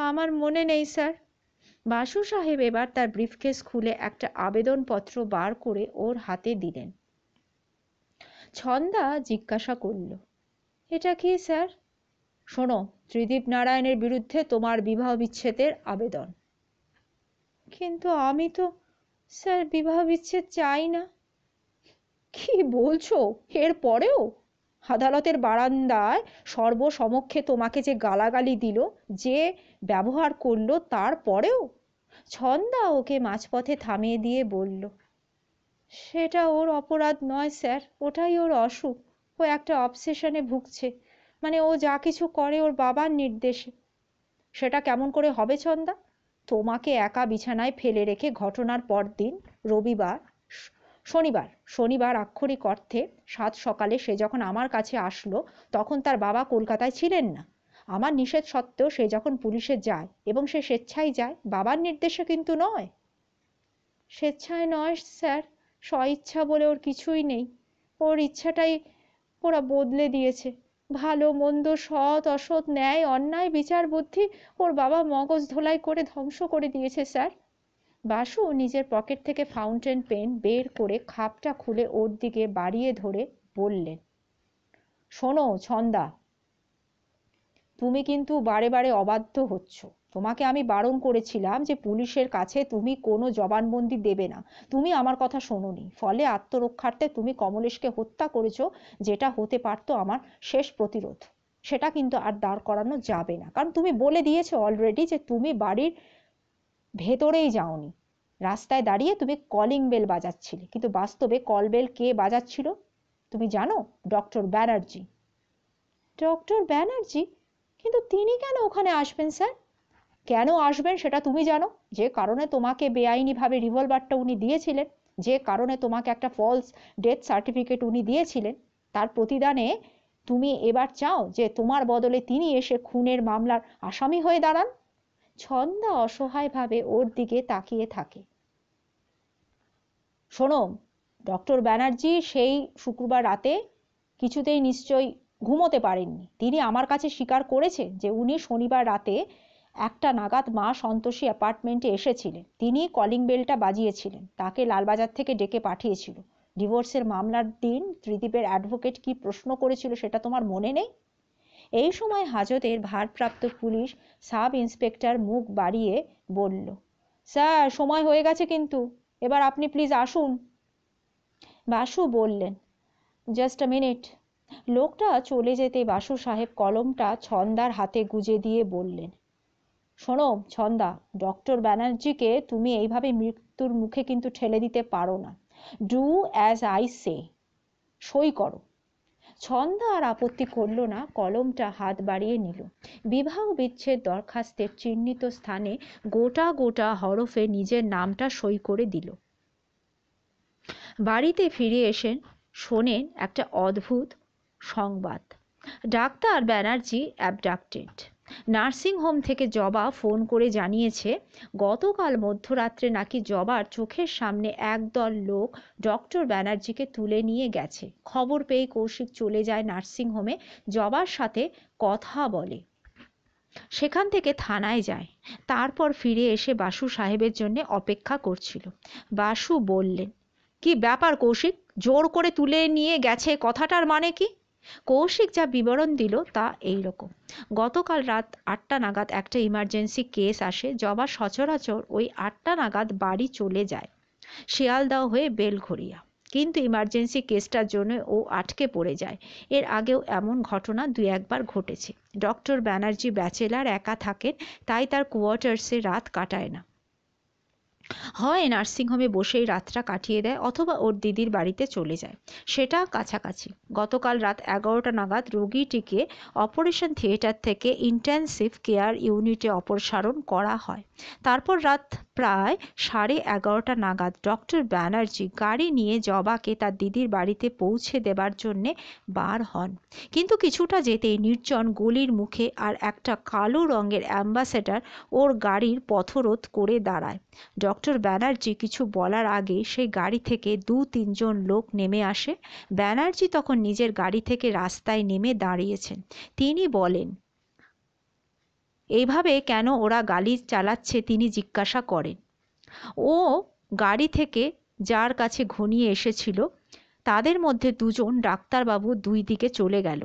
আমার মনে নেই স্যার। বাসু সাহেব এবার তার ব্রিফকেস খুলে একটা আবেদনপত্র বার করে ওর হাতে দিলেন। ছন্দা জিজ্ঞাসা করল, এটা কি স্যার? শোনো, ত্রিদীপ নারায়ণের বিরুদ্ধে তোমার বিবাহ বিচ্ছেদের আবেদন। কিন্তু আমি তো স্যার বিবাহ বিচ্ছেদ চাই না। কি বলছো? এর পরেও? আদালতের বারান্দায় সর্বসমক্ষে তোমাকে যে গালাগালি দিল, যে ব্যবহার করলো, তারপরেও? ছন্দা ওকে মাঝপথে থামিয়ে দিয়ে বলল, সেটা ওর অপরাধ নয় স্যার, ওটাই ওর অসুখ। ও একটা অবসেশনে ভুগছে, মানে ও যা কিছু করে ওর বাবার নির্দেশে। সেটা কেমন করে হবে ছন্দা? তোমাকে একা বিছানায় ফেলে রেখে ঘটনার পর দিন শনিবার আক্ষরিক অর্থে সাত সকালে সে যখন আমার কাছে আসলো, তখন তার বাবা কলকাতায় ছিলেন না। আমার নিষেধ সত্ত্বেও সে যখন পুলিশে যায়, এবং সে স্বেচ্ছায় যায়, বাবার নির্দেশে কিন্তু নয়। স্বেচ্ছায় নয় স্যার, স্বইচ্ছা বলে ওর কিছুই নেই। ওর ইচ্ছাটাই ওরা বদলে দিয়েছে। ভালো মন্দ, সৎ অসৎ, ন্যায় অন্যায়, বিচার বুদ্ধি ওর বাবা মগজ ধোলাই করে ধ্বংস করে দিয়েছে স্যার। বাসু নিজের পকেট থেকে ফাউন্টেন পেন বের করে খাপটা খুলে ওর দিকে বাড়িয়ে ধরে বললেন, শোনো ছন্দা, তুমি কিন্তু বারে বারে অবাধ্য হচ্ছ। তোমাকে আমি বারণ করেছিলাম যে পুলিশের কাছে তুমি কোনো জবানবন্দি দেবে না। তুমি আমার কথা শোনোনি, ফলে আত্মরক্ষার্থে তুমি কমলেশকে হত্যা করেছো, যেটা হতে পারতো আমার শেষ প্রতিরোধ। সেটা কিন্তু আর দাঁড় করানো যাবে না, কারণ তুমি বলে দিয়েছো অলরেডি যে তুমি বাড়ির ভেতরেই যাওনি। রাস্তায় দাঁড়িয়ে তুমি কলিং বেল বাজাচ্ছিলে, কিন্তু বাস্তবে কল বেল কে বাজাচ্ছিল তুমি জানো? ডক্টর ব্যানার্জি। ডক্টর ব্যানার্জি? কিন্তু তিনি কেন ওখানে আসবেন স্যার? কেন আসবেন সেটা তুমি জানো। যে কারণে তোমাকে বেআইনিভাবে রিভলভারটা উনি দিয়েছিলেন, যে কারণে তোমাকে একটা ফলস ডেথ সার্টিফিকেট উনি দিয়েছিলেন, তার প্রতিদানে তুমি এবার চাও যে তোমার বদলে তিনি এসে খুনের মামলার আসামি হয়ে দাঁড়ান? ছন্দা অসহায়ভাবে ওর দিকে তাকিয়ে থাকে। শোনো, ডক্টর ব্যানার্জি সেই শুক্রবার রাতে কিছুতেই নিশ্চয়ই ঘুমোতে পারেননি। তিনি আমার কাছে স্বীকার করেছে যে উনি শনিবার রাতে 1টা নাগাদ মা সন্তোষী অ্যাপার্টমেন্টে এসেছিলেন। তিনি কলিং বেলটা বাজিয়েছিলেন, তাকে লালবাজার থেকে ডেকে পাঠিয়েছিল। ডিভোর্সের মামলার দিন ত্রিদীপের অ্যাডভোকেট কি প্রশ্ন করেছিল সেটা তোমার মনে নেই? এই সময় হাজতের ভারপ্রাপ্ত পুলিশ সাব ইন্সপেক্টর মুখ বাড়িয়ে বলল, স্যার সময় হয়ে গেছে কিন্তু, এবার আপনি প্লিজ আসুন। বাসু বললেন, জাস্ট আ মিনিট। লোকটা চলে যেতে বাসু সাহেব কলমটা ছন্দার হাতে গুজে দিয়ে বললেন, শোনো ছন্দা, ডক্টর ব্যানার্জিকে তুমি এইভাবে মৃত্যুর মুখে কিন্তু ঠেলে দিতে পারো না। ডু অ্যাজ আই সে, সই করো। ছন্দা আর আপত্তি করল না, কলমটা হাত বাড়িয়ে নিল। বিবাহ বিচ্ছেদ দরখাস্তের চিহ্নিত স্থানে গোটা গোটা হরফে নিজের নামটা সই করে দিল। বাড়িতে ফিরে এসে শোনেন একটা অদ্ভুত সংবাদ, ডাক্তার ব্যানার্জি অ্যাবডাক্টেড। নার্সিংহোম থেকে জবা ফোন করে জানিয়েছে, গতকাল মধ্যরাত্রে নাকি জবার চোখের সামনে একদল লোক ডক্টর ব্যানার্জিকে তুলে নিয়ে গেছে। খবর পেয়ে কৌশিক চলে যায় নার্সিংহোমে, জবার সাথে কথা বলে, সেখান থেকে থানায় যায়, তারপর ফিরে এসে বাসু সাহেবের জন্য অপেক্ষা করছিল। বাসু বললেন, কি ব্যাপার কৌশিক, জোর করে তুলে নিয়ে গেছে কথাটার মানে কি? কৌশিক যা বিবরণ দিল তা এই রকম, গতকাল রাত 8টা নাগাদ একটা ইমার্জেন্সি কেস আসে। জবা সচরাচর ওই 8টা নাগাদ বাড়ি চলে যায় শিয়ালদহ হয়ে বেলঘরিয়া, কিন্তু ইমার্জেন্সি কেসটার জন্য ও আটকে পড়ে যায়। এর আগেও এমন ঘটনা 2-1বার ঘটেছে। ডক্টর ব্যানার্জি ব্যাচেলার, একা থাকেন, তাই তার কোয়ার্টার্সে রাত কাটায় না। হয় নার্সিংহোমে বসেই রাতটা কাটিয়ে দেয়, অথবা ওর দিদির বাড়িতে চলে যায়, সেটা কাছাকাছি। গতকাল রাত 11টা নাগাদ রোগীটিকে অপারেশন থিয়েটার থেকে ইন্টেন্সিভ কেয়ার ইউনিটে অপসারণ করা হয়। তারপর রাত প্রায় 11:30 নাগাদ ডক্টর ব্যানার্জি গাড়ি নিয়ে জবাকে তার দিদির বাড়িতে পৌঁছে দেবার জন্যে বার হন। কিন্তু কিছুটা যেতেই নির্জন গলির মুখে আর একটা কালো রঙের অ্যাম্বাসেডর ওর গাড়ির পথরোধ করে দাঁড়ায়। ডক্টর ব্যানার্জি কিছু বলার আগে সেই গাড়ি থেকে 2-3 জন লোক নেমে আসে। ব্যানার্জি তখন নিজের গাড়ি থেকে রাস্তায় নেমে দাঁড়িয়েছেন। তিনি বলেন, এইভাবে কেন ওরা গাড়ি চালাচ্ছে তিনি জিজ্ঞাসা করেন। ও গাড়ি থেকে যার কাছে ঘনিয়ে এসেছিল তাদের মধ্যে দুজন ডাক্তারবাবু দুই দিকে চলে গেল।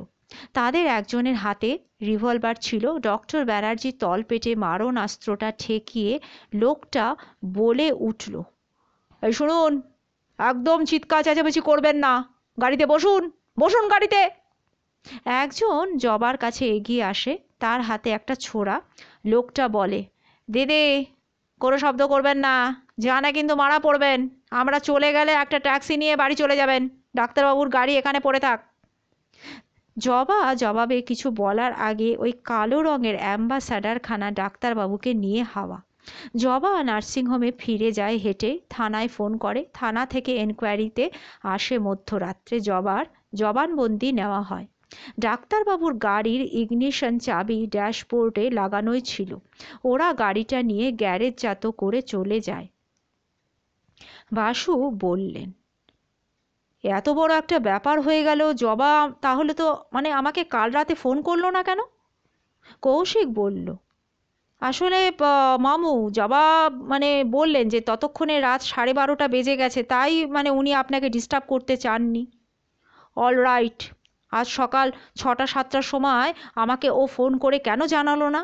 তাদের একজনের হাতে রিভলভার ছিল। ডক্টর ব্যানার্জি তলপেটে মারণাস্ত্রটা ঠেকিয়ে লোকটা বলে উঠল, এই শুনুন, একদম চিৎকার চেঁচামেচি করবেন না, গাড়িতে বসুন, বসুন গাড়িতে। একজন জবার কাছে এগিয়ে আসে, তার হাতে একটা ছোরা। লোকটা বলে, দিদি কোনো শব্দ করবেন না, জানা কিন্তু মারা পড়বেন, আমরা চলে গেলে একটা ট্যাক্সি নিয়ে বাড়ি চলে যাবেন, ডাক্তারবাবুর গাড়ি এখানে পড়ে থাক। জবা জবাবে কিছু বলার আগে ওই কালো রঙের অ্যাম্বাসাডারখানা ডাক্তারবাবুকে নিয়ে হাওয়া। জবা নার্সিংহোমে ফিরে যায় হেঁটে, থানায় ফোন করে, থানা থেকে এনকোয়ারিতে আসে মধ্যরাত্রে। জবার জবানবন্দি নেওয়া হয়। ডাক্তারবাবুর গাড়ির ইগনিশন চাবি ড্যাশবোর্ডে লাগানোই ছিল। ওরা গাড়িটা নিয়ে গ্যারেজজাত করে চলে যায়। বাসু বললেন, এত বড় একটা ব্যাপার হয়ে গেল, জবা তাহলে তো মানে আমাকে কাল রাতে ফোন করলো না কেন? কৌশিক বলল, আসলে মামু, জবা মানে বললেন যে ততক্ষণে রাত 12:30 বেজে গেছে, তাই মানে উনি আপনাকে ডিস্টার্ব করতে চাননি। অল রাইট, আজ সকাল 6টা-7টার সময় আমাকে ও ফোন করে কেন জানালো না?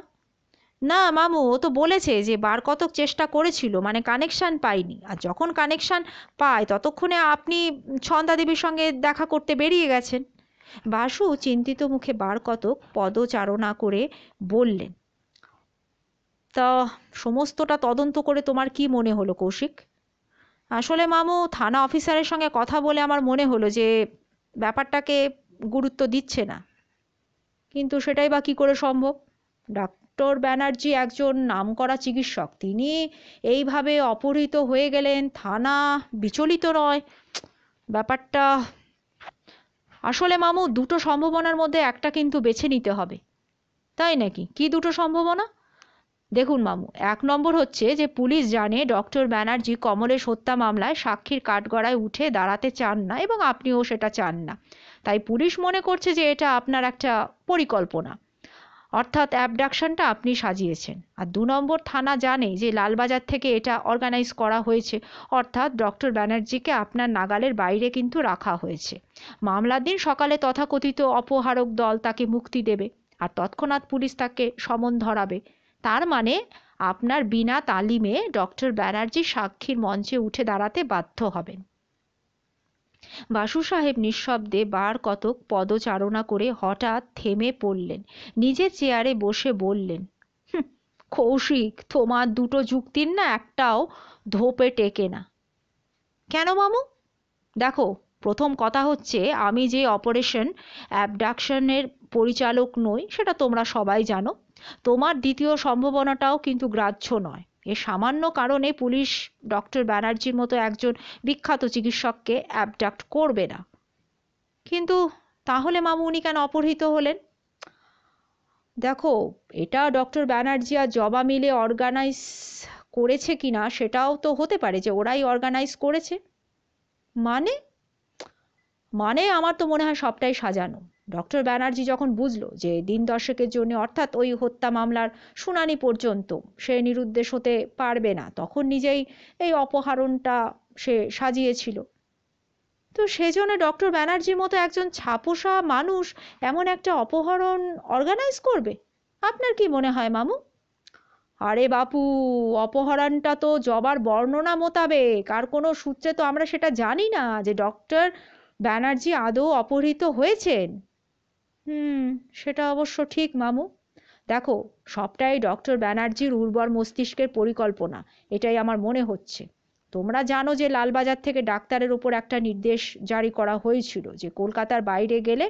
না মামু, ও তো বলেছে যে বার কতক চেষ্টা করেছিল, মানে কানেকশান পায়নি, আর যখন কানেকশান পায় ততক্ষণে আপনি ছন্দা দেবীর সঙ্গে দেখা করতে বেরিয়ে গেছেন। বাসু চিন্তিত মুখে বার কতক পদচারণা করে বললেন, তা সমস্তটা তদন্ত করে তোমার কি মনে হলো কৌশিক? আসলে মামু, থানা অফিসারের সঙ্গে কথা বলে আমার মনে হলো যে ব্যাপারটাকে গুরুত্ব দিচ্ছে না। কিন্তু সেটাই বা কী করে সম্ভব? ডক্টর ব্যানার্জি একজন নামকরা চিকিৎসক, তিনি এইভাবে অপহৃত হয়ে গেলেন, থানা বিচলিত নয়। ব্যাপারটা আসলে মামু, দুটো সম্ভাবনার মধ্যে একটা কিন্তু বেছে নিতে হবে। তাই নাকি? কি দুটো সম্ভাবনা? দেখুন মামু, 1 নম্বর হচ্ছে যে পুলিশ জানে ডক্টর ব্যানার্জি কমলেশ হত্যা মামলায় সাক্ষীর কাঠগড়ায় উঠে দাঁড়াতে চান না, এবং আপনিও সেটা চান না। তাই পুলিশ মনে করছে যে এটা আপনার একটা পরিকল্পনা, অর্থাৎ অ্যাবডাকশনটা আপনি সাজিয়েছেন। আর 2 নম্বর, থানা জানে যে লালবাজার থেকে এটা অর্গানাইজ করা হয়েছে, অর্থাৎ ডক্টর ব্যানার্জিকে আপনার নাগালের বাইরে কিন্তু রাখা হয়েছে। মামলার দিন সকালে তথাকথিত অপহারক দল তাকে মুক্তি দেবে, আর তৎক্ষণাৎ পুলিশ তাকে সমন ধরাবে। তার মানে আপনার বিনা তালিমে ডক্টর ব্যানার্জি সাক্ষীর মঞ্চে উঠে দাঁড়াতে বাধ্য হবেন। বাসু সাহেব নিঃশব্দে বার কতক পদচারণা করে হঠাৎ থেমে পড়লেন। নিজের চেয়ারে বসে বললেন, কৌশিক, তোমার দুটো যুক্তির না একটাও ধোপে টেকে না। কেন মামু? দেখো, প্রথম কথা হচ্ছে, আমি যে অপারেশন অ্যাবডাকশনের পরিচালক নই সেটা তোমরা সবাই জানো। তোমার দ্বিতীয় সম্ভাবনাটাও কিন্তু গ্রাহ্য নয়। এ সামান্য কারণে পুলিশ ডক্টর ব্যানার্জির মতো একজন বিখ্যাত চিকিৎসককে অ্যাবডাক্ট করবে না। কিন্তু তাহলে মামু, উনি কেন অপহৃত হলেন? দেখো, এটা ডক্টর ব্যানার্জি আর জবা মিলে অর্গানাইজ করেছে কিনা সেটাও তো হতে পারে যে ওরাই অর্গানাইজ করেছে। মানে? মানে আমার তো মনে হয় সবটাই সাজানো। ডক্টর ব্যানার্জি যখন বুঝলো যে দিন দশেকের জন্য, অর্থাৎ ওই হত্যা মামলার শুনানি পর্যন্ত সে নিরুদ্দেশ হতে পারবে না, তখন নিজেই এই অপহরণটা সে সাজিয়েছিল। তো সেজন্য ডক্টর ব্যানার্জির মতো একজন ছাপোষা মানুষ এমন একটা অপহরণ অর্গানাইজ করবে? আপনার কি মনে হয় মামু? আরে বাপু, অপহরণটা তো জবার বর্ণনা মোতাবেক, আর কোনো সূত্রে তো আমরা সেটা জানি না যে ডক্টর ব্যানার্জি আদৌ অপহৃত হয়েছেন। সেটা অবশ্য ঠিক মামু। দেখো, সবটাই ডক্টর ব্যানার্জির উর্বর মস্তিষ্কের পরিকল্পনা, এটাই আমার মনে হচ্ছে। তোমরা জানো যে লালবাজার থেকে ডাক্তারের ওপর একটা নির্দেশ জারি করা হয়েছিল যে কলকাতার বাইরে গেলে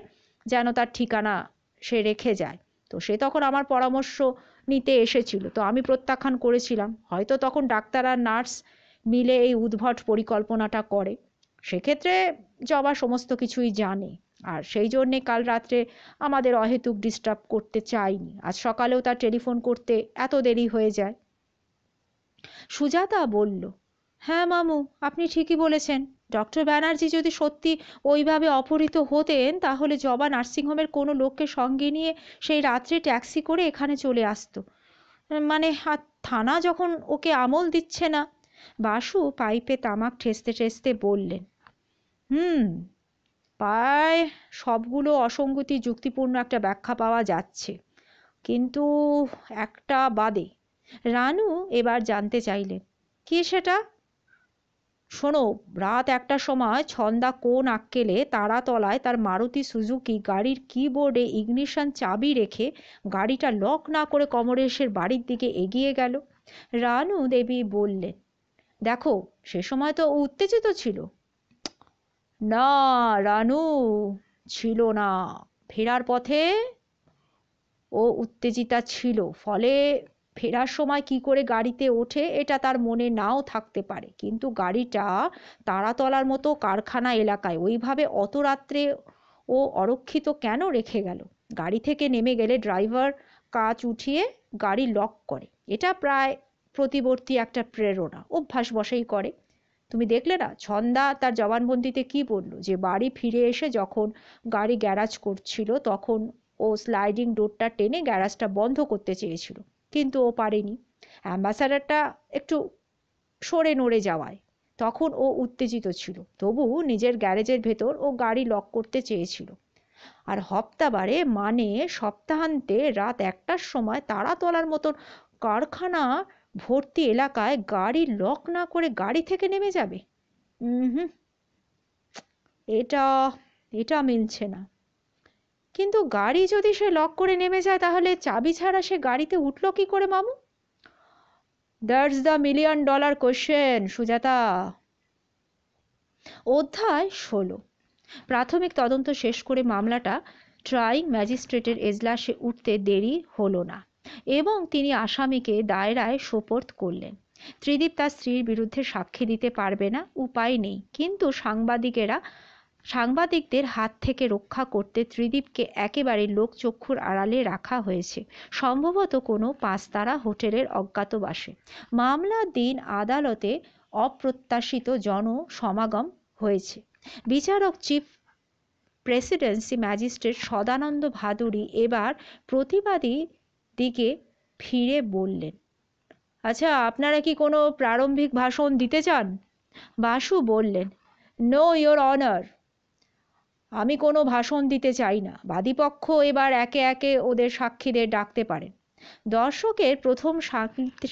যেন তার ঠিকানা সে রেখে যায়। তো সে তখন আমার পরামর্শ নিতে এসেছিল, তো আমি প্রত্যাখ্যান করেছিলাম। হয়তো তখন ডাক্তার আর নার্স মিলে এই উদ্ভট পরিকল্পনাটা করে। সেক্ষেত্রে জবা সমস্ত কিছুই জানে, আর সেই জন্যে কাল রাত্রে আমাদের অহেতুক ডিস্টার্ব করতে চাইনি। আজ সকালেও তার টেলিফোন করতে এত দেরি হয়ে যায়। সুজাতা বলল, হ্যাঁ মামু, আপনি ঠিকই বলেছেন। ডক্টর ব্যানার্জি যদি সত্যি ওইভাবে অপহৃত হতেন, তাহলে জবা নার্সিংহোমের কোনো লোককে সঙ্গে নিয়ে সেই রাত্রে ট্যাক্সি করে এখানে চলে আসতো। মানে থানা যখন ওকে আমল দিচ্ছে না। বাসু পাইপে তামাক ঠেসতে ঠেসতে বললেন, প্রায় সবগুলো অসঙ্গতি যুক্তিপূর্ণ একটা ব্যাখ্যা পাওয়া যাচ্ছে, কিন্তু একটা বাদে। রানু এবার জানতে চাইলেন, কি সেটা? শোনো, রাত 1টার সময় ছন্দা কোন আক্কেলে তারাতলায় তার মারুতি সুজুকি গাড়ির কিবোর্ডে ইগনিশন চাবি রেখে গাড়িটা লক না করে কমরেশের বাড়ির দিকে এগিয়ে গেল। রানু দেবী বললেন, দেখো, সে সময় তো ও উত্তেজিত ছিল। না রানু, ছিল না। ফেরার পথে ও উত্তেজিতা ছিল, ফলে ফেরার সময় কি করে গাড়িতে ওঠে এটা তার মনে নাও থাকতে পারে, কিন্তু গাড়িটা তারাতলার মতো কারখানা এলাকায় ওইভাবে অত রাত্রে ও অরক্ষিত কেন রেখে গেল? গাড়ি থেকে নেমে গেলে ড্রাইভার কাঁচ উঠিয়ে গাড়ি লক করে, এটা প্রায় প্রতিবর্তী একটা প্রেরণা, অভ্যাস বশেই করে। তুমি দেখলে না ছন্দা তার জবানবন্দিতে কি বলল, যে বাড়ি ফিরে এসে যখন গাড়ি গ্যারাজ করছিল তখন ও স্লাইডিং ডোরটা টেনে গ্যারাজটা বন্ধ করতে চেয়েছিল, কিন্তু ও পারেনি। অ্যাম্বাসাডারটা একটু সরে নড়ে যাওয়ায় তখন ও উত্তেজিত ছিল, তবু নিজের গ্যারেজের ভেতর ও গাড়ি লক করতে চেয়েছিল। আর হপ্তাবারে মানে সপ্তাহান্তে রাত 1টার সময় তারাতলার মতন কারখানা ভর্তি এলাকায় গাড়ি লক না করে গাড়ি থেকে নেমে যাবে? হুম, এটা এটা মিলছে না। কিন্তু গাড়ি যদি সে লক করে নেমে যায়, তাহলে চাবি ছাড়া সে গাড়িতে উঠলো কি করে মামু? That's the $1,000,000 question, Sujata. অধ্যায় 16। প্রাথমিক তদন্ত শেষ করে মামলাটা ট্রাইং ম্যাজিস্ট্রেটের এজলাসে উঠতে দেরি হলো না এবং তিনি আসামিকে দায়রায় সোপর্দ করলেন। ত্রিদীপ তার স্ত্রীর বিরুদ্ধে সাক্ষী দিতে পারবে না, উপায় নেই, কিন্তু সাংবাদিকদের হাত থেকে রক্ষা করতে ত্রিদীপকে একেবারে লোকচক্ষুর আড়ালে রাখা হয়েছে, সম্ভবত কোনো 5 তারা হোটেলের অজ্ঞাতবাসে। মামলার দিন আদালতে অপ্রত্যাশিত জনসমাগম হয়েছে। বিচারক chief Presidency magistrate Sadananda Bhaduri এবার প্রতিবাদী দিকে ফিরে বললেন, আচ্ছা, আপনারা কি কোনো প্রারম্ভিক ভাষণ দিতে চান? বাসু বললেন, নো ইয়োর অনার, আমি কোনো ভাষণ দিতে চাই না। বাদীপক্ষ এবার একে একে ওদের সাক্ষীদের ডাকতে পারেন। দর্শকের প্রথম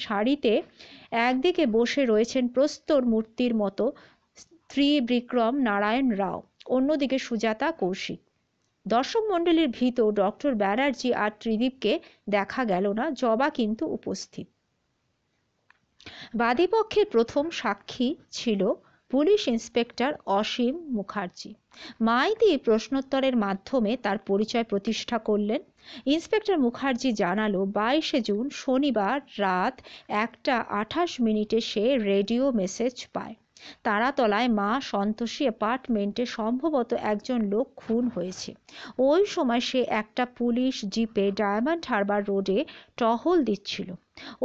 সারিতে একদিকে বসে রয়েছেন প্রস্তর মূর্তির মতো ত্রিবিক্রম নারায়ণ রাও, অন্যদিকে সুজাতা কৌশিক। দর্শক মণ্ডলীর ভিতর ডক্টর ব্যানার্জি আর ত্রিদীপকে দেখা গেল না, জবা কিন্তু উপস্থিত। বাদীপক্ষের প্রথম সাক্ষী ছিল পুলিশ ইন্সপেক্টর অসীম মুখার্জি। মাইতি প্রশ্নোত্তরের মাধ্যমে তার পরিচয় প্রতিষ্ঠা করলেন। ইন্সপেক্টর মুখার্জি জানালো, 22 জুন শনিবার রাত 1:28 সে রেডিও মেসেজ পায়, তারাতলায় মা সন্তোষী অ্যাপার্টমেন্টে সম্ভবত একজন লোক খুন হয়েছে। ওই সময় সে একটা পুলিশ জিপে ডায়মন্ড হারবার রোডে টহল দিচ্ছিল।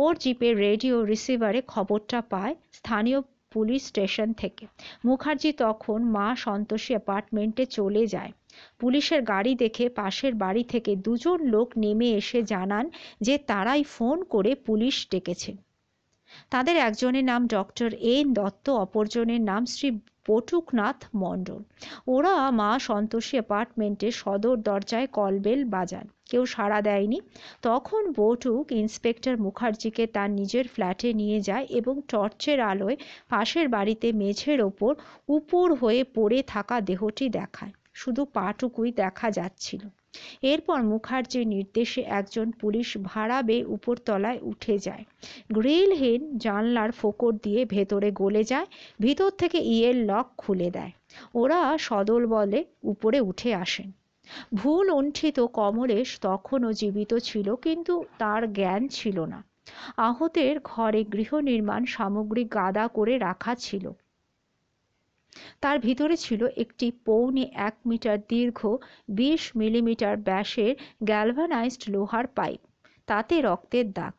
ওর জিপের রেডিও রিসিভারে খবরটা পায় স্থানীয় পুলিশ স্টেশন থেকে। মুখার্জি তখন মা সন্তোষী অ্যাপার্টমেন্টে চলে যায়। পুলিশের গাড়ি দেখে পাশের বাড়ি থেকে 2জন লোক নেমে এসে জানান যে তারাই ফোন করে পুলিশ ডেকেছেন। তাদের একজনের নাম ডক্টর এন দত্ত, অপরজনের নাম শ্রী বটুকনাথ মণ্ডল। ওরা মা সন্তোষী অ্যাপার্টমেন্টের সদর দরজায় কলবেল বাজান, কেউ সাড়া দেয়নি। তখন বটুক ইন্সপেক্টর মুখার্জিকে তার নিজের ফ্ল্যাটে নিয়ে যায় এবং টর্চের আলোয় পাশের বাড়িতে মেঝের ওপর উপুড় হয়ে পড়ে থাকা দেহটি দেখায়। শুধু পাটুকুই দেখা যাচ্ছিল। এরপর মুখার্জির নির্দেশে একজন পুলিশ ভাড়া বেয়ে উপরতলায় উঠে যায়। গ্রিলহীন জানলার ফোকর দিয়ে ভেতরে গলে যায়, ভিতর থেকে ইয়ের লক খুলে দেয়। ওরা সদল বলে উপরে উঠে আসেন। ভুল লুণ্ঠিত কমলেশ তখনও জীবিত ছিল, কিন্তু তার জ্ঞান ছিল না। আহতের ঘরে গৃহ নির্মাণ সামগ্রী গাদা করে রাখা ছিল। তার ভিতরে ছিল একটি 1.25 মিটার দীর্ঘ 20 মিলিমিটার ব্যাসের গ্যালভানাইজড লোহার পাইপ, তাতে রক্তের দাগ,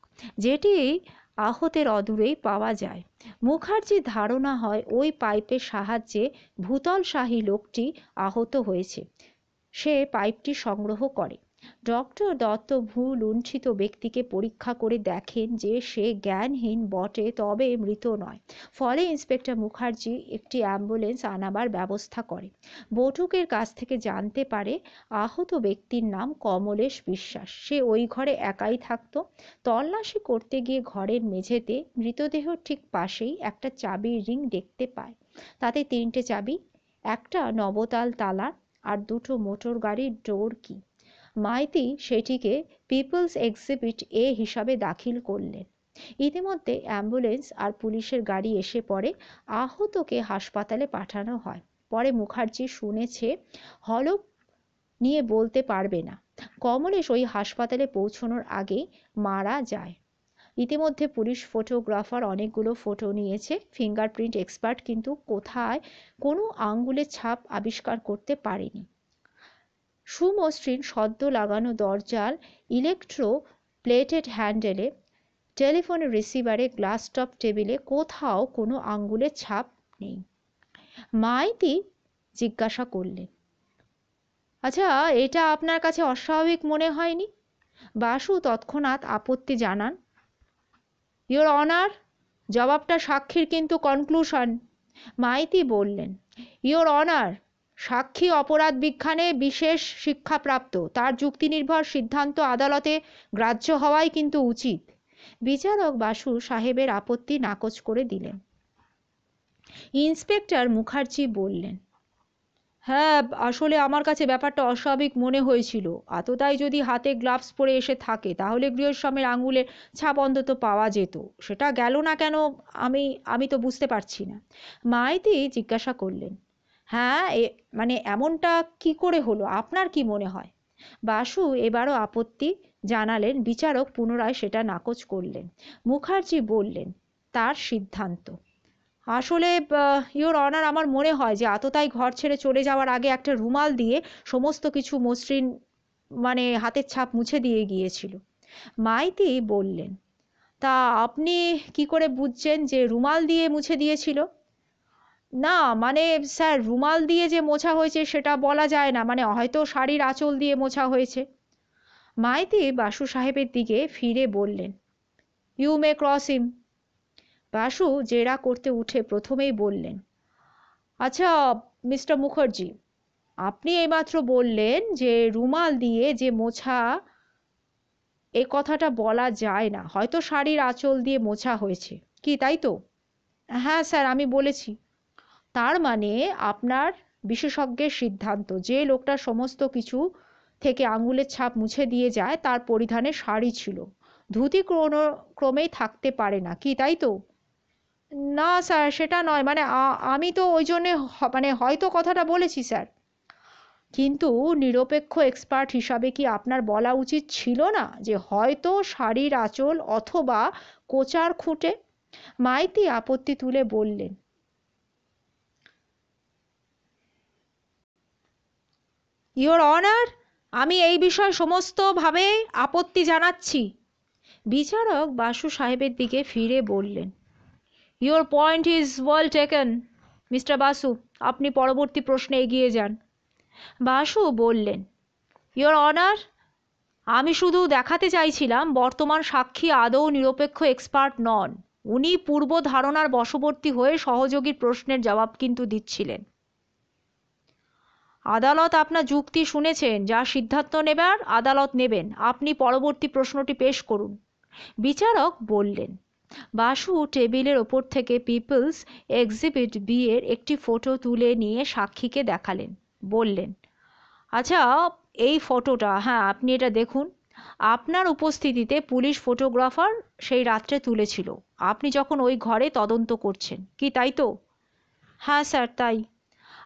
যেটি আহতের অদূরেই পাওয়া যায়। মুখার্জির ধারণা হয় ওই পাইপের সাহায্যে ভূতলশাহী লোকটি আহত হয়েছে। সে পাইপটি সংগ্রহ করে ডক্টর দত্ত ভূলুণ্ঠিত ব্যক্তিকে পরীক্ষা করে দেখেন যে সে জ্ঞানহীন বটে, তবে মৃত নয়। ফলে ইন্সপেক্টর মুখার্জি একটি অ্যাম্বুলেন্স আনাবার ব্যবস্থা করে। বটুকের কাছ থেকে জানতে পারে আহত ব্যক্তির নাম কমলেশ বিশ্বাস। সে ওই ঘরে একাই থাকত। তল্লাশি করতে গিয়ে ঘরের মেঝেতে মৃতদেহর ঠিক পাশেই একটা চাবির রিং দেখতে পায়। তাতে 3টে চাবি, একটা নবতাল তালা আর 2টো মোটর গাড়ির ডোর কি। মাইতি সেটিকে পিপলস এক্সিবিট এ হিসাবে দাখিল করলেন। ইতিমধ্যে অ্যাম্বুলেন্স আর পুলিশের গাড়ি এসে পড়ে। আহতকে হাসপাতালে পাঠানো হয়। পরে মুখার্জি শুনেছে, হলফ নিয়ে বলতে পারবে না, কমলেশ ওই হাসপাতালে পৌঁছানোর আগেই মারা যায়। ইতিমধ্যে পুলিশ ফটোগ্রাফার অনেকগুলো ফটো নিয়েছে। ফিঙ্গারপ্রিন্ট এক্সপার্ট কিন্তু কোথায় কোনো আঙ্গুলের ছাপ আবিষ্কার করতে পারেনি। সুমসৃণ সদ্য লাগানো দরজার ইলেকট্রো প্লেটেড হ্যান্ডেলে, টেলিফোনের রিসিভারে, গ্লাস টপ টেবিলে কোথাও কোনো আঙ্গুলের ছাপ নেই। মাইতি জিজ্ঞাসা করলেন, আচ্ছা, এটা আপনার কাছে অস্বাভাবিক মনে হয়নি? বাসু তৎক্ষণাৎ আপত্তি জানান, ইওর অনার, জবাবটা সাক্ষীর কিন্তু কনক্লুশন। মাইতি বললেন, ইওর অনার, সাক্ষী অপরাধ বিজ্ঞানে বিশেষ শিক্ষাপ্রাপ্ত, তার যুক্তিনির্ভর সিদ্ধান্ত আদালতে গ্রাহ্য হওয়াই কিন্তু উচিত। বিচারক বাসু সাহেবের আপত্তি নাকচ করে দিলেন। ইন্সপেক্টর মুখার্জি বললেন, হ্যাঁ, আসলে আমার কাছে ব্যাপারটা অস্বাভাবিক মনে হয়েছিল। আততাই যদি হাতে গ্লাভস পরে এসে থাকে তাহলে গৃহস্বামীর আঙুলের ছাপ অন্তত পাওয়া যেত। সেটা গেল না কেন আমি আমি তো বুঝতে পারছি না। মাইতি জিজ্ঞাসা করলেন, হ্যাঁ, মানে এমনটা কি করে হলো, আপনার কি মনে হয়? বাসু এবারও আপত্তি জানালেন। বিচারক পুনরায় সেটা নাকচ করলেন। মুখার্জি বললেন, তার সিদ্ধান্ত, আসলে ইওর অনার, আমার মনে হয় যে আততায়ী ঘর ছেড়ে চলে যাওয়ার আগে একটা রুমাল দিয়ে সমস্ত কিছু মসৃণ, মানে হাতের ছাপ মুছে দিয়ে গিয়েছিল। মাইতি বললেন, তা আপনি কি করে বুঝছেন যে রুমাল দিয়ে মুছে দিয়েছিল? না মানে স্যার, রুমাল দিয়ে যে মোছা হয়েছে সেটা বলা যায় না, মানে হয়তো শাড়ির আঁচল দিয়ে মোছা হয়েছে। মাইতি বাসু সাহেবের দিকে ফিরে বললেন, ইউ মে ক্রস হিম। বাসু জেরা করতে উঠে প্রথমেই বললেন, আচ্ছা মিস্টার মুখার্জি, আপনি এইমাত্র বললেন যে রুমাল দিয়ে যে মোছা, এ কথাটা বলা যায় না, হয়তো শাড়ির আঁচল দিয়ে মোছা হয়েছে, কি তাই তো? হ্যাঁ স্যার, আমি বলেছি। তার মানে আপনার বিশেষজ্ঞের সিদ্ধান্ত, যে লোকটা সমস্ত কিছু থেকে আঙুলের ছাপ মুছে দিয়ে যায় তার পরিধানে শাড়ি ছিল, ধুতি কোনো ক্রমেই থাকতে পারে না, কি তাই তো? না স্যার, সেটা নয়, মানে আমি তো ওই জন্যে মানে হয়তো কথাটা বলেছি স্যার। কিন্তু নিরপেক্ষ এক্সপার্ট হিসাবে কি আপনার বলা উচিত ছিল না যে হয়তো শাড়ির আঁচল অথবা কোচার খুঁটে? মাইতি আপত্তি তুলে বললেন, ইওর অনার, আমি এই বিষয়ে সমস্তভাবে আপত্তি জানাচ্ছি। বিচারক বাসু সাহেবের দিকে ফিরে বললেন, your point is well taken mister Basu, আপনি পরবর্তী প্রশ্নে এগিয়ে যান। বাসু বললেন, ইওর অনার, আমি শুধু দেখাতে চাইছিলাম বর্তমান সাক্ষী আদৌ নিরপেক্ষ এক্সপার্ট নন। উনি পূর্ব ধারণার বশবর্তী হয়ে সহযোগীর প্রশ্নের জবাব কিন্তু দিচ্ছিলেন। আদালত আপনার যুক্তি শুনেছেন, যা সিদ্ধান্ত নেবার আদালত নেবেন। আপনি পরবর্তী প্রশ্নটি পেশ করুন। বিচারক বললেন। বাসু টেবিলের ওপর থেকে পিপলস এক্সিবিট বি এর একটি ফটো তুলে নিয়ে সাক্ষীকে দেখালেন। বললেন, আচ্ছা, এই ফটোটা, হ্যাঁ আপনি এটা দেখুন। আপনার উপস্থিতিতে পুলিশ ফটোগ্রাফার সেই রাত্রে তুলেছিল, আপনি যখন ওই ঘরে তদন্ত করছেন, কি তাই তো? হ্যাঁ স্যার, তাই।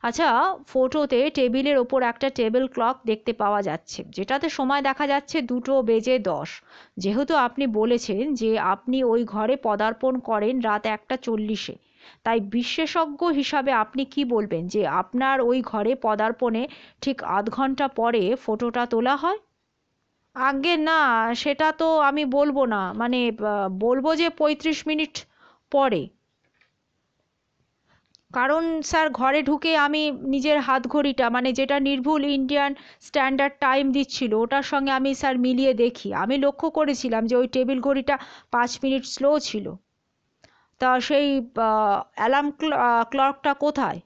আচ্ছা, ফটোতে টেবিলের ওপর একটা টেবিল ক্লক দেখতে পাওয়া যাচ্ছে, যেটাতে সময় দেখা যাচ্ছে 2:10। যেহেতু আপনি বলেছেন যে আপনি ওই ঘরে পদার্পণ করেন রাত 1:40-এ, তাই বিশেষজ্ঞ হিসাবে আপনি কি বলবেন যে আপনার ওই ঘরে পদার্পণে ঠিক আধ ঘন্টা পরে ফটোটা তোলা হয়? আজ্ঞে না, সেটা তো আমি বলবো না, মানে বলবো যে 35 মিনিট পরে। কারণ স্যার ঘরে ঢুকে আমি নিজের হাত ঘড়িটা, মানে যেটা নির্ভুল ইন্ডিয়ান স্ট্যান্ডার্ড টাইম দিচ্ছিল, ওটার সঙ্গে আমি স্যার মিলিয়ে দেখি, আমি লক্ষ্য করেছিলাম যে ওই টেবিল ঘড়িটা 5 মিনিট স্লো ছিল। তা সেই অ্যালার্ম ক্লকটা কোথায়?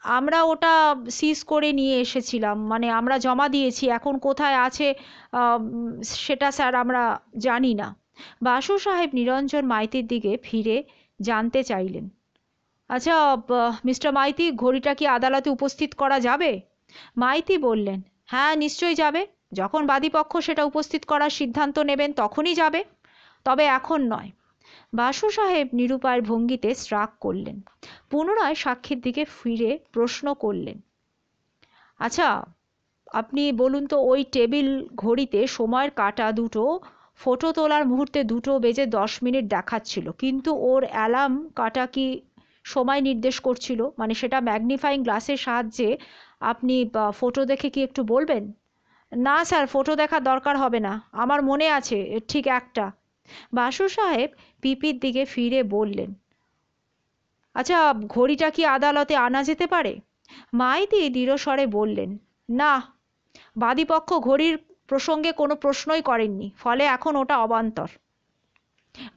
আমরা ওটা সিজ করে নিয়ে এসেছিলাম, মানে আমরা জমা দিয়েছি, এখন কোথায় আছে সেটা স্যার আমরা জানি না। বাসু সাহেব নিরঞ্জন মাইতির দিকে ফিরে জানতে চাইলেন, আচ্ছা মিস্টার মাইতি, ঘড়িটা কি আদালতে উপস্থিত করা যাবে? মাইতি বললেন, হ্যাঁ নিশ্চয়ই যাবে, যখন বাদীপক্ষ সেটা উপস্থিত করার সিদ্ধান্ত নেবেন তখনই যাবে, তবে এখন নয়। বাসু সাহেব নিরুপায় ভঙ্গিতে শ্রাগ করলেন। পুনরায় সাক্ষীর দিকে ফিরে প্রশ্ন করলেন, আচ্ছা আপনি বলুন তো, ওই টেবিল ঘড়িতে সময়ের কাঁটা দুটো ফটো তোলার মুহূর্তে 2:10 দেখাচ্ছিল, কিন্তু ওর অ্যালার্ম কাঁটা কি সময় নির্দেশ করছিল? মানে সেটা ম্যাগনিফাইং গ্লাসের সাহায্যে আপনি ফটো দেখে কি একটু বলবেন? না স্যার, ফটো দেখার দরকার হবে না, আমার মনে আছে ঠিক একটা। বাসু সাহেব পিপির দিকে ফিরে বললেন, আচ্ছা ঘড়িটা কি আদালতে আনা যেতে পারে? মাইতি দৃঢ়স্বরে বললেন, না, বাদীপক্ষ ঘড়ির প্রসঙ্গে কোনো প্রশ্নই করেননি, ফলে এখন ওটা অবান্তর।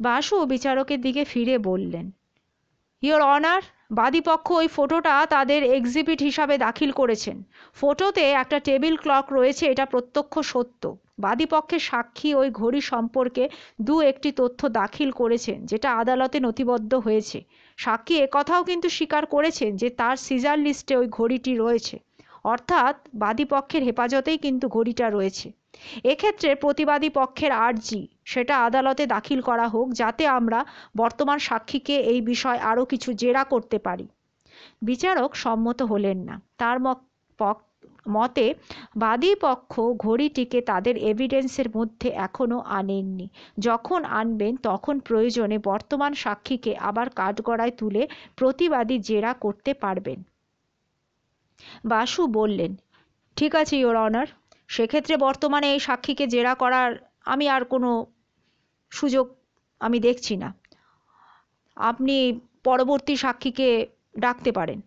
বাসু বিচারকের দিকে ফিরে বললেন, ইওর অনার, বাদীপক্ষ ওই ফটোটা তাদের এক্সিবিট হিসাবে দাখিল করেছেন। ফটোতে একটা টেবিল ক্লক রয়েছে, এটা প্রত্যক্ষ সত্য। বাদীপক্ষের সাক্ষী ওই ঘড়ি সম্পর্কে একটি তথ্য দাখিল করেছেন, যেটা আদালতে নথিবদ্ধ হয়েছে। সাক্ষী একথাও কিন্তু স্বীকার করেছেন যে তার সিজার লিস্টে ওই ঘড়িটি রয়েছে, অর্থাৎ বাদীপক্ষের হেফাজতেই কিন্তু ঘড়িটা রয়েছে। এক্ষেত্রে প্রতিবাদী পক্ষের আর্জি সেটা আদালতে দাখিল করা হোক, যাতে আমরা বর্তমান সাক্ষীকে এই বিষয় আরও কিছু জেরা করতে পারি। বিচারক সম্মত হলেন না। তার মতে বাদী পক্ষ ঘড়িটিকে তাদের এভিডেন্সের মধ্যে এখনও আনেননি। যখন আনবেন তখন প্রয়োজনে বর্তমান সাক্ষীকে আবার কাঠগড়ায় তুলে প্রতিবাদী জেরা করতে পারবেন। বাসু বললেন, ঠিক আছে ইওর অনার, সেক্ষেত্রে বর্তমানে এই সাক্ষীকে জেরা করার আমি আর কোনো সুযোগ আমি দেখছি না। আপনি পরবর্তী সাক্ষীকে ডাকতে পারেন।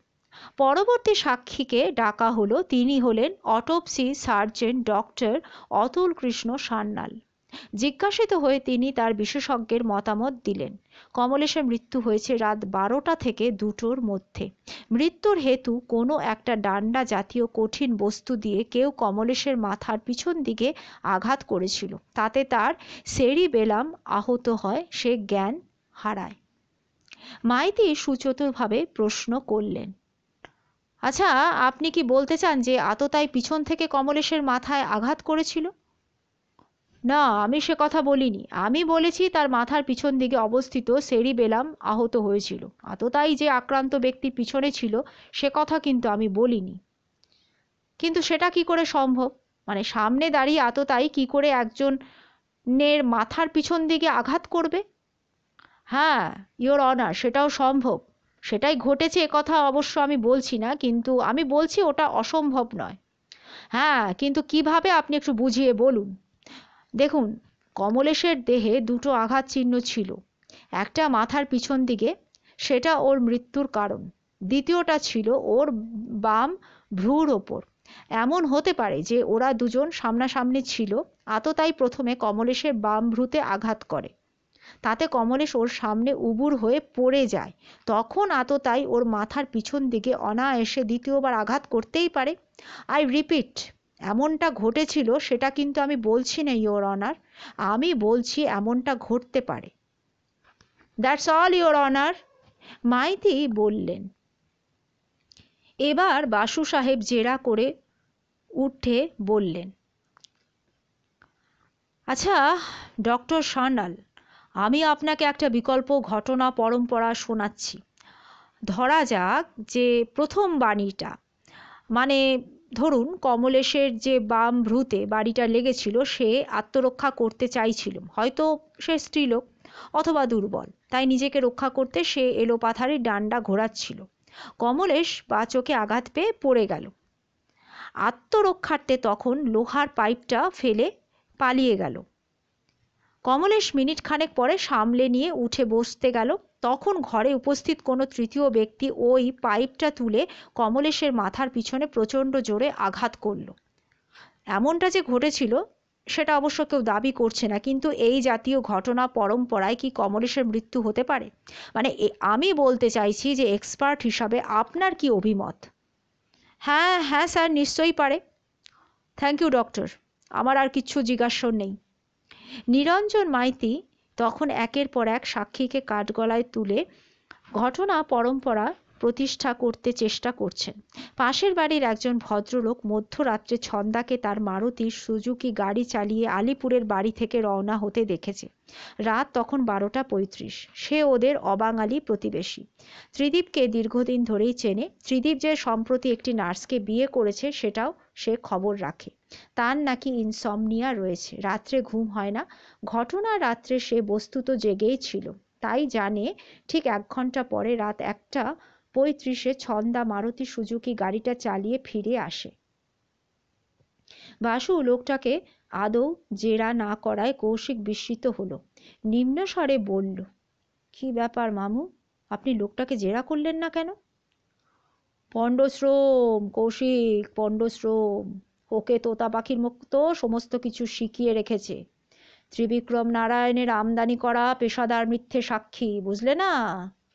পরবর্তী সাক্ষীকে ডাকা হলো। তিনি হলেন autopsy surgeon doctor Atul Krishna Sanyal. জিজ্ঞাসিত হয়ে তিনি তার বিশেষজ্ঞের মতামত দিলেন। কমলেশের মৃত্যু হয়েছে রাত 12টা থেকে 2টোর মধ্যে। মৃত্যুর হেতু কোনো একটা ডান্ডা জাতীয় কঠিন বস্তু দিয়ে কেউ কমলেশের মাথার পিছন দিকে আঘাত করেছিল, তাতে তার সেরিবেলাম আহত হয়, সে জ্ঞান হারায়। মাইতি সুচতুরভাবে প্রশ্ন করলেন, আচ্ছা আপনি কি বলতে চান যে আততায়ী পিছন থেকে কমলেশের মাথায় আঘাত করেছিল? না, আমি সে কথা বলিনি। আমি বলেছি তার মাথার পিছন দিকে অবস্থিত সেরিবেলাম আহত হয়েছিল। আততায়ী যে আক্রান্ত ব্যক্তির পিছনে ছিল সে কথা কিন্তু আমি বলিনি। কিন্তু সেটা কি করে সম্ভব? মানে সামনে দাঁড়িয়ে আততায়ী কি করে একজনের মাথার পিছন দিকে আঘাত করবে? হ্যাঁ ইওর অনার, সেটাও সম্ভব, সেটাই ঘটেছে একথা অবশ্য আমি বলছি না, কিন্তু আমি বলছি ওটা অসম্ভব নয়। হ্যাঁ, কিন্তু কিভাবে আপনি একটু বুঝিয়ে বলুন। দেখুন, কমলেশের দেহে 2টো আঘাত চিহ্ন ছিল। একটা মাথার পিছন দিকে, সেটা ওর মৃত্যুর কারণ। দ্বিতীয়টা ছিল ওর বাম ভ্রুর ওপর। এমন হতে পারে যে ওরা দুজন সামনাসামনি ছিল। আততায়ী প্রথমে কমলেশের বাম ভ্রুতে আঘাত করে, তাতে কমলেশ ওর সামনে উবুর হয়ে পড়ে যায়। তখন আততায়ী ওর মাথার পিছন দিকে অনায়াসে দ্বিতীয়বার আঘাত করতেই পারে। আই রিপিট, এমনটা ঘটেছিল সেটা কিন্তু আমি বলছি না ইওর অনার, আমি বলছি এমনটা ঘটতে পারে। That's all your honour, Maity বললেন। এবার বাসু সাহেব জেরা করে উঠে বললেন, আচ্ছা ডক্টর সান্যাল, আমি আপনাকে একটা বিকল্প ঘটনা পরম্পরা শোনাচ্ছি। ধরা যাক যে প্রথম বাণীটা, মানে ধরুন কমলেশের যে বাম ভ্রুতে বাড়িটা লেগেছিল, সে আত্মরক্ষা করতে চাইছিল। হয়তো সে স্ত্রীলোক অথবা দুর্বল, তাই নিজেকে রক্ষা করতে সে এলোপাথারি ডান্ডা ঘোরাচ্ছিল। কমলেশ বা চোখে আঘাত পেয়ে পড়ে গেল। আত্মরক্ষার্থে তখন লোহার পাইপটা ফেলে পালিয়ে গেল। কমলেশ মিনিট খানেক পরে সামলে নিয়ে উঠে বসতে গেল। তখন ঘরে উপস্থিত কোনো তৃতীয় ব্যক্তি ওই পাইপটা তুলে কমলেশের মাথার পিছনে প্রচণ্ড জোরে আঘাত করল। এমনটা যে ঘটেছিল সেটা অবশ্য কেউ দাবি করছে না, কিন্তু এই জাতীয় ঘটনা পরম্পরায় কি কমলেশের মৃত্যু হতে পারে? মানে আমি বলতে চাইছি যে এক্সপার্ট হিসাবে আপনার কি অভিমত? হ্যাঁ হ্যাঁ স্যার, নিশ্চয়ই পারে। থ্যাংক ইউ ডক্টর, আমার আর কিচ্ছু জিজ্ঞাসা নেই। নিরঞ্জন মাইতি তখন একের পর এক সাক্ষীকে কাঠগলায় তুলে ঘটনা পরম্পরা প্রতিষ্ঠা করতে চেষ্টা করছেন। পাশের বাড়ির একজন ভদ্রলোক মধ্যরাত্রে ছন্দাকে তার মারুতি সুজুকি গাড়ি চালিয়ে আলিপুরের বাড়ি থেকে রওনা হতে দেখেছে। রাত তখন 12:35। সে ওদের অবাঙালি প্রতিবেশী। ত্রিদীপকে দীর্ঘদিন ধরেই চেনে। ত্রিদীপ যে সম্প্রতি একটি নার্সকে বিয়ে করেছে সেটাও সে খবর রাখে। তার নাকি ইনসমনিয়া রয়েছে, রাত্রে ঘুম হয় না। ঘটনার রাত্রে সে বস্তুত জেগেই ছিল, তাই জানে ঠিক 1 ঘন্টা পরে রাত 1:35 ছন্দা মারুতি সুজুকি গাড়িটা চালিয়ে ফিরে আসে। বাসু লোকটাকে আদৌ জেরা না করায় কৌশিক বিস্মিত হলো। নিম্ন স্বরে বলল, কি ব্যাপার মামু, আপনি লোকটাকে জেরা করলেন না কেন? পণ্ডশ্রম কৌশিক, পণ্ডশ্রম। ওকে তোতা পাখির মতো সমস্ত কিছু শিখিয়ে রেখেছে। ত্রিবিক্রম নারায়ণের আমদানি করা পেশাদার মিথ্যে সাক্ষী, বুঝলে না?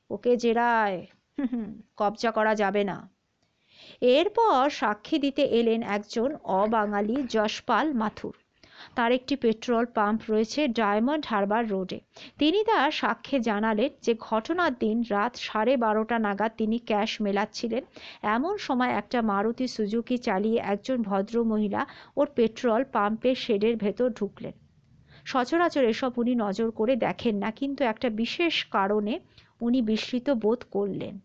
ওকে জেরায় কবজা করা যাবে না। এরপর সাক্ষী দিতে এলেন একজন অবাঙালি যশপাল মাথুর। তার একটি পেট্রোল পাম্প রয়েছে ডায়মন্ড হারবার রোডে। তিনি তার সাক্ষ্যে জানালেন যে ঘটনার দিন রাত 12:30 নাগাদ তিনি ক্যাশ মেলাচ্ছিলেন। এমন সময় একটা মারুতি সুজুকি চালিয়ে একজন ভদ্রমহিলা ওর পেট্রোল পাম্পের শেডের ভেতর ঢুকলেন। সচরাচর এসব উনি নজর করে দেখেন না, কিন্তু একটা বিশেষ কারণে উনি বিস্মিত বোধ করলেন।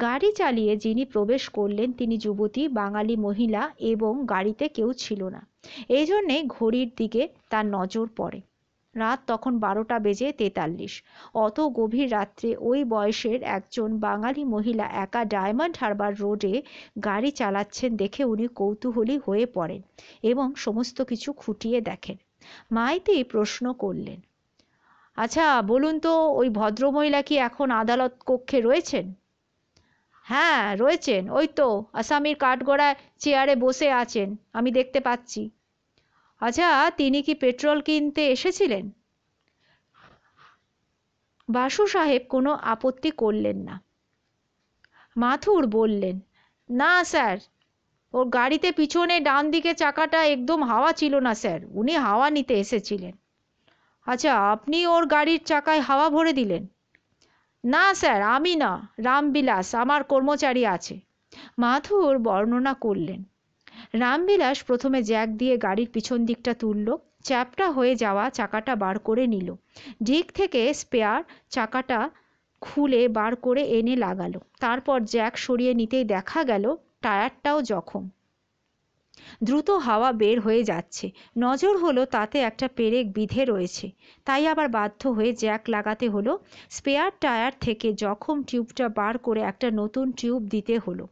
গাড়ি চালিয়ে যিনি প্রবেশ করলেন তিনি যুবতী বাঙালি মহিলা এবং গাড়িতে কেউ ছিল না। এই জন্যে ঘড়ির দিকে তার নজর পড়ে। রাত তখন 12:43। অত গভীর রাত্রে ওই বয়সের একজন বাঙালি মহিলা একা ডায়মন্ড হারবার রোডে গাড়ি চালাচ্ছেন দেখে উনি কৌতূহলী হয়ে পড়েন এবং সমস্ত কিছু খুঁটিয়ে দেখেন। মাইতি প্রশ্ন করলেন, আচ্ছা বলুন তো, ওই ভদ্রমহিলা কি এখন আদালত কক্ষে রয়েছেন? হ্যাঁ রয়েছেন, ওই তো আসামির কাঠগড়ায় চেয়ারে বসে আছেন, আমি দেখতে পাচ্ছি। আচ্ছা তিনি কি পেট্রোল কিনতে এসেছিলেন? বাসু সাহেব কোনো আপত্তি করলেন না। মাথুর বললেন, না স্যার, ওর গাড়িতে পিছনে ডান দিকে চাকাটা একদম হাওয়া ছিল না স্যার, উনি হাওয়া নিতে এসেছিলেন। আচ্ছা আপনি ওর গাড়ির চাকায় হাওয়া ভরে দিলেন? না স্যার, আমি না, রামবিলাস আমার কর্মচারী আছে। মাথুর বর্ণনা করলেন। রামবিলাস প্রথমে জ্যাক দিয়ে গাড়ির পিছন দিকটা তুলল, চ্যাপ্টা হয়ে যাওয়া চাকাটা বার করে নিল। ডিক থেকে স্পেয়ার চাকাটা খুলে বার করে এনে লাগালো। তারপর জ্যাক সরিয়ে নিতেই দেখা গেল টায়ারটাও জখম, দ্রুত হাওয়া বের হয়ে যাচ্ছে। নজর হলো তাতে একটা পেরেক বিঁধে রয়েছে, তাই আবার বাধ্য হয়ে জ্যাক লাগাতে হলো। স্পেয়ার টায়ার থেকে জখম টিউবটা বার করে একটা নতুন টিউব দিতে হলো।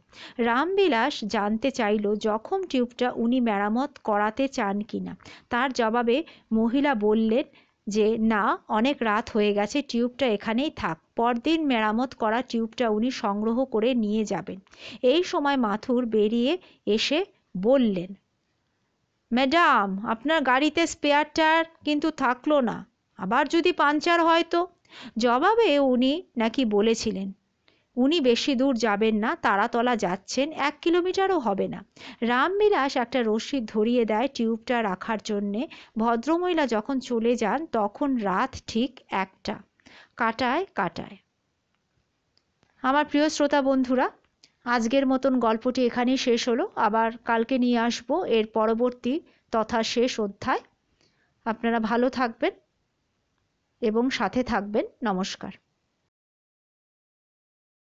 রামবিলাস জানতে চাইল জখম টিউবটা উনি মেরামত করাতে চান কিনা। তার জবাবে মহিলা বললেন যে না, অনেক রাত হয়ে গেছে, টিউবটা এখানেই থাক, পরদিন মেরামত করা টিউবটা উনি সংগ্রহ করে নিয়ে যাবেন। এই সময় মাথুর বেরিয়ে এসে বললেন, ম্যাডাম আপনার গাড়িতে স্পেয়ার টায়ার কিন্তু থাকলো না, আবার যদি পাংচার হয় তো? জবাবে উনি নাকি বলেছিলেন উনি বেশি দূর যাবেন না, তারাতলা যাচ্ছেন, 1 কিলোমিটারও হবে না। রামবিলাস একটা রশি ধরিয়ে দেয় টিউবটা রাখার জন্যে। ভদ্রমহিলা যখন চলে যান তখন রাত ঠিক 1টা, কাটায় কাটায়। আমার প্রিয় শ্রোতা বন্ধুরা, আজকের মতন গল্পটি এখানেই শেষ হলো। আবার কালকে নিয়ে আসবো এর পরবর্তী তথা শেষ অধ্যায়। আপনারা ভালো থাকবেন এবং সাথে থাকবেন। নমস্কার।